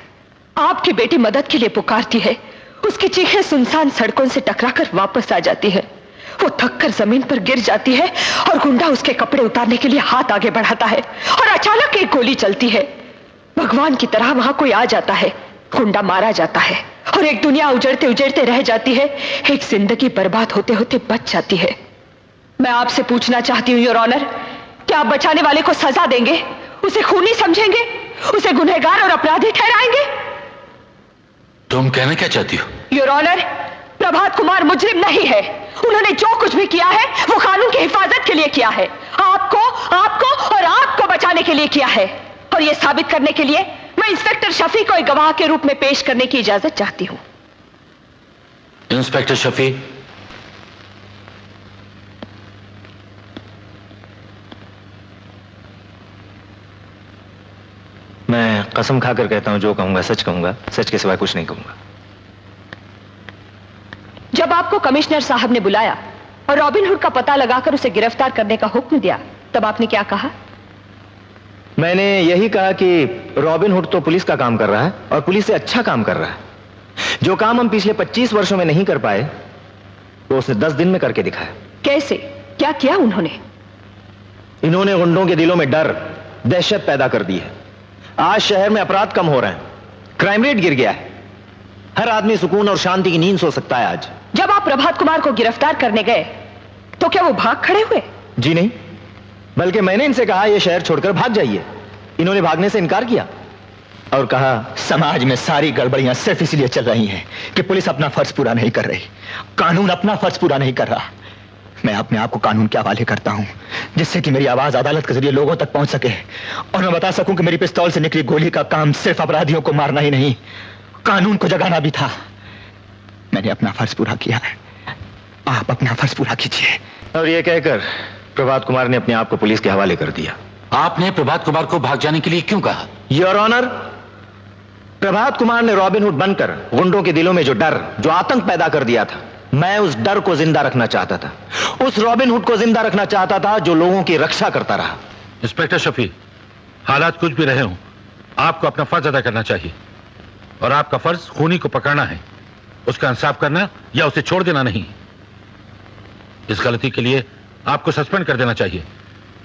आपकी बेटी मदद के लिए पुकारती है, उसकी चीखें सुनसान सड़कों से टकराकर वापस आ जाती है। वो थककर जमीन पर गिर जाती है और गुंडा उसके कपड़े उतारने के लिए हाथ आगे बढ़ाता है और अचानक एक गोली चलती है। भगवान की तरह वहां कोई आ जाता है, गुंडा मारा जाता है और एक दुनिया उजड़ते उजड़ते रह जाती है, एक जिंदगी बर्बाद होते होते बच जाती है। मैं आपसे पूछना चाहती हूँ योर ऑनर, क्या आप बचाने वाले को सजा देंगे? उसे खूनी समझेंगे? उसे गुनहगार और अपराधी ठहराएंगे? तुम कहना क्या चाहती हो? योर ऑनर, प्रभात कुमार मुजरिम नहीं है। उन्होंने जो कुछ भी किया है वो कानून की हिफाजत के लिए किया है, आपको और आपको बचाने के लिए किया है। और यह साबित करने के लिए मैं इंस्पेक्टर शफी को एक गवाह के रूप में पेश करने की इजाजत चाहती हूं। इंस्पेक्टर शफी। मैं कसम खाकर कहता हूं, जो कहूंगा सच कहूंगा, सच के सिवाय कुछ नहीं कहूंगा। जब आपको कमिश्नर साहब ने बुलाया और रॉबिन हुड का पता लगाकर उसे गिरफ्तार करने का हुक्म दिया, तब आपने क्या कहा? मैंने यही कहा कि रॉबिन हुड तो पुलिस का काम कर रहा है और पुलिस से अच्छा काम कर रहा है। जो काम हम पिछले 25 वर्षों में नहीं कर पाए वो उसने 10 दिन में करके दिखाया। कैसे? क्या किया उन्होंने? इन्होंने गुंडों के दिलों में डर, दहशत पैदा कर दी है। आज शहर में अपराध कम हो रहे हैं, क्राइम रेट गिर गया है, हर आदमी सुकून और शांति की नींद सो सकता है आज। जब आप प्रभात कुमार को गिरफ्तार करने गए तो क्या वो भाग खड़े हुए? जी नहीं, बल्कि मैंने इनसे कहा यह शहर छोड़कर भाग जाइए। इन्होंने भागने से इनकार किया और कहा समाज में सारी गड़बड़ियां सिर्फ इसलिए चल रही हैं कि पुलिस अपना फर्ज पूरा नहीं कर रही, कानून अपना फर्ज पूरा नहीं कर रहा। मैं अपने आप को कानून के हवाले करता हूं जिससे कि मेरी आवाज अदालत के जरिए लोगों तक पहुंच सके और मैं बता सकूं कि मेरी पिस्तौल से निकली गोली का काम सिर्फ अपराधियों को मारना ही नहीं, कानून को जगाना भी था। मैंने अपना फर्ज पूरा किया है, आप अपना फर्ज पूरा कीजिए। और यह कहकर प्रभात कुमार ने अपने आप को पुलिस के हवाले कर दिया। आपने प्रभात कुमार को भाग जाने के लिए क्यों कहा? योर ऑनर, प्रभात कुमार ने रॉबिन हुड बनकर गुंडों के दिलों में जो डर, जो आतंक पैदा कर दिया था, मैं उस डर को जिंदा रखना चाहता था। उस रॉबिन हुड को जिंदा रखना चाहता था जो लोगों की रक्षा करता रहा। इंस्पेक्टर शफी, हालात कुछ भी रहे हों, आपको अपना फर्ज अदा करना चाहिए और आपका फर्ज खूनी को पकड़ना है, उसका इंसाफ करना या उसे छोड़ देना नहीं। इस गलती के लिए आपको सस्पेंड कर देना चाहिए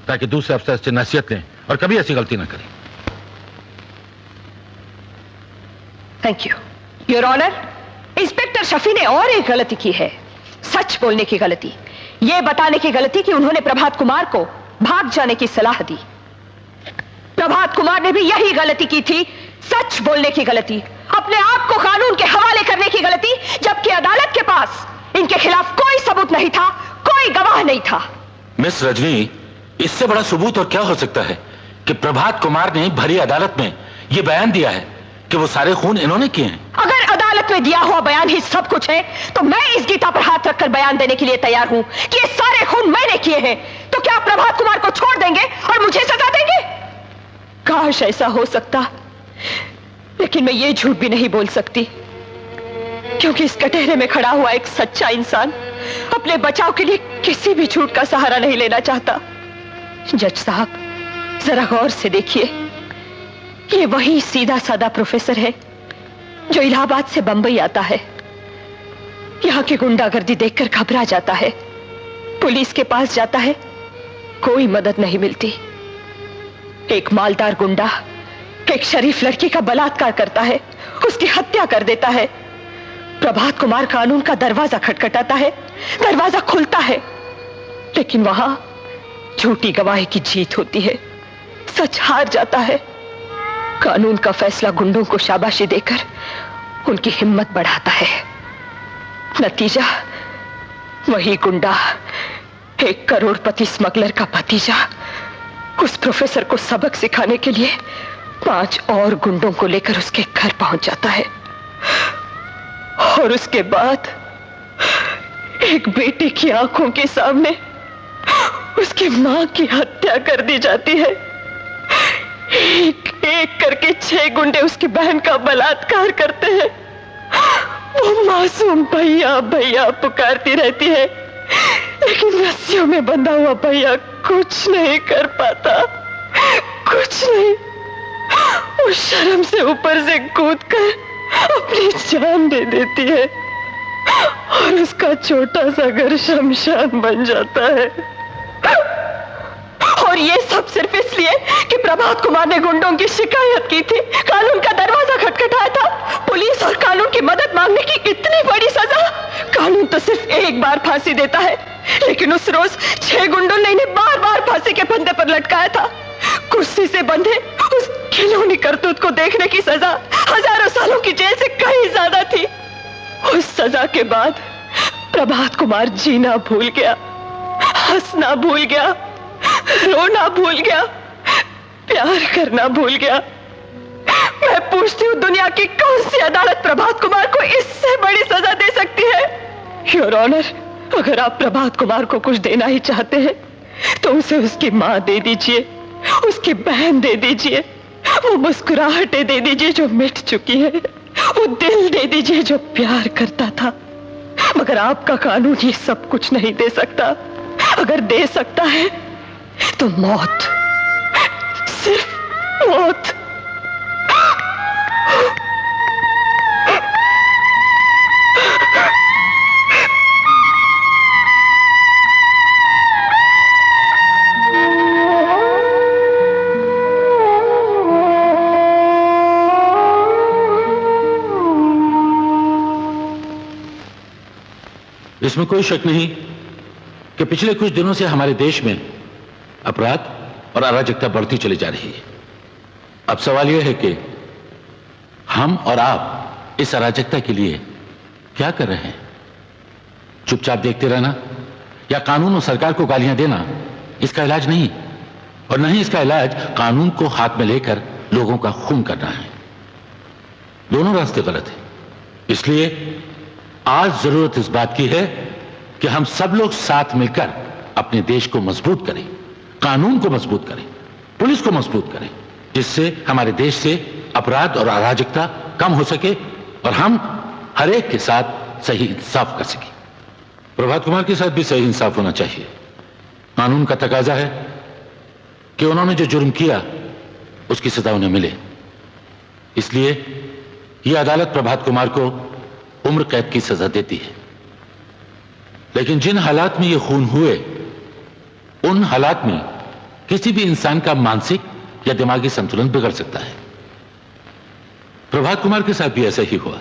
ताकि दूसरे अफसर से नसीहत लें और कभी ऐसी गलती ना करें। Thank you your honour. Inspector Shafi ने और एक गलती की है, सच बोलने की गलती, यह बताने की गलती कि उन्होंने प्रभात कुमार को भाग जाने की सलाह दी। प्रभात कुमार ने भी यही गलती की थी, सच बोलने की गलती, अपने आप को कानून के हवाले करने की गलती, जबकि अदालत के पास इनके खिलाफ कोई सबूत नहीं था, कोई गवाह नहीं था। मिस रजनी, इससे बड़ा सबूत और क्या हो सकता है कि प्रभात कुमार ने भरी अदालत में यह बयान दिया है कि वो सारे खून इन्होंने किए हैं। अगर अदालत में दिया हुआ बयान ही सब कुछ है तो मैं इस गीता पर हाथ रखकर बयान देने के लिए तैयार हूं कि ये सारे खून मैंने किए हैं। तो क्या आप प्रभात कुमार को छोड़ देंगे और मुझे सजा देंगे? काश ऐसा हो सकता, लेकिन मैं ये झूठ भी नहीं बोल सकती क्योंकि इस कटहरे में खड़ा हुआ एक सच्चा इंसान अपने बचाव के लिए किसी भी झूठ का सहारा नहीं लेना चाहता। जज साहब, जरा गौर से देखिए, ये वही सीधा साधा प्रोफेसर है जो इलाहाबाद से बंबई आता है। यहाँ की गुंडागर्दी देखकर घबरा जाता है, पुलिस के पास जाता है, कोई मदद नहीं मिलती। एक मालदार गुंडा एक शरीफ लड़की का बलात्कार करता है, उसकी हत्या कर देता है। प्रभात कुमार कानून का दरवाजा खटखटाता है, दरवाजा खुलता है, लेकिन वहां झूठी गवाही की जीत होती है, सच हार जाता है। कानून का फैसला गुंडों को शाबाशी देकर उनकी हिम्मत बढ़ाता है। नतीजा वही गुंडा, एक करोड़पति स्मगलर का भतीजा, उस प्रोफेसर को सबक सिखाने के लिए 5 और गुंडों को लेकर उसके घर पहुंच जाता है। और उसके बाद एक बेटे की आंखों के सामने उसकी मां की हत्या कर दी जाती है। एक एक करके 6 गुंडे उसकी बहन का बलात्कार करते हैं। वो मासूम भैया भैया पुकारती रहती है, लेकिन रस्सियों में बंधा हुआ भैया कुछ नहीं कर पाता, कुछ नहीं। वो शर्म से ऊपर से कूदकर अपनी जान दे देती है और उसका छोटा सा घर शमशान बन जाता है। और ये सब सिर्फ इसलिए कि प्रभात कुमार ने गुंडों की शिकायत की थी, कानून का दरवाजा खटखटाया था। पुलिस और कानून की मदद मांगने की इतनी बड़ी सजा। कानून तो सिर्फ एक बार फांसी देता है, लेकिन उस रोज 6 गुंडों ने इन्हें बार बार फांसी के फंदे पर लटकाया था। कुर्सी से बंधे उस खिलौनी करतूत को देखने की सजा हजारों सालों की जेल से कहीं ज्यादा थी। उस सजा के बाद प्रभात कुमार जीना भूल गया, हंसना भूल गया, रोना भूल गया, प्यार करना भूल गया। मैं पूछती हूँ, दुनिया की कौन सी अदालत प्रभात कुमार को इससे बड़ी सजा दे सकती है? योर ऑनर, अगर आप प्रभात कुमार को कुछ देना ही चाहते हैं तो उसे उसकी मां दे दीजिए, उसकी बहन दे दीजिए, वो मुस्कुराहटें दे दीजिए जो मिट चुकी है, वो दिल दे दीजिए जो प्यार करता था। मगर आपका कानून ये सब कुछ नहीं दे सकता। अगर दे सकता है तो मौत, सिर्फ मौत। इसमें कोई शक नहीं कि पिछले कुछ दिनों से हमारे देश में अपराध और अराजकता बढ़ती चली जा रही है। अब सवाल यह है कि हम और आप इस अराजकता के लिए क्या कर रहे हैं? चुपचाप देखते रहना या कानून और सरकार को गालियां देना इसका इलाज नहीं, और न ही इसका इलाज कानून को हाथ में लेकर लोगों का खून करना है। दोनों रास्ते गलत हैं। इसलिए आज जरूरत इस बात की है कि हम सब लोग साथ मिलकर अपने देश को मजबूत करें, कानून को मजबूत करें, पुलिस को मजबूत करें, जिससे हमारे देश से अपराध और अराजकता कम हो सके और हम हर एक के साथ सही इंसाफ कर सकें। प्रभात कुमार के साथ भी सही इंसाफ होना चाहिए। कानून का तकाजा है कि उन्होंने जो जुर्म किया उसकी सजा उन्हें मिले। इसलिए यह अदालत प्रभात कुमार को उम्र कैद की सजा देती है। लेकिन जिन हालात में ये खून हुए, उन हालात में किसी भी इंसान का मानसिक या दिमागी संतुलन बिगड़ सकता है। प्रभात कुमार के साथ भी ऐसा ही हुआ।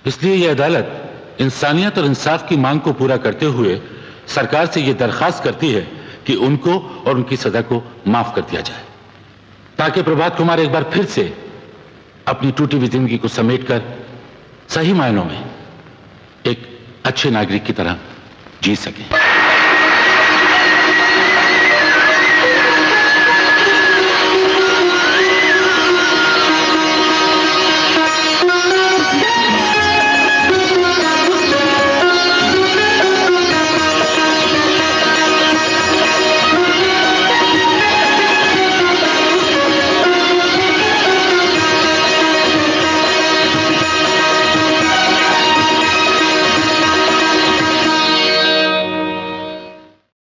इसलिए यह अदालत इंसानियत और इंसाफ की मांग को पूरा करते हुए सरकार से यह दरखास्त करती है कि उनको और उनकी सजा को माफ कर दिया जाए, ताकि प्रभात कुमार एक बार फिर से अपनी टूटी हुई जिंदगी को समेटकर सही मायनों में एक अच्छे नागरिक की तरह जी सके।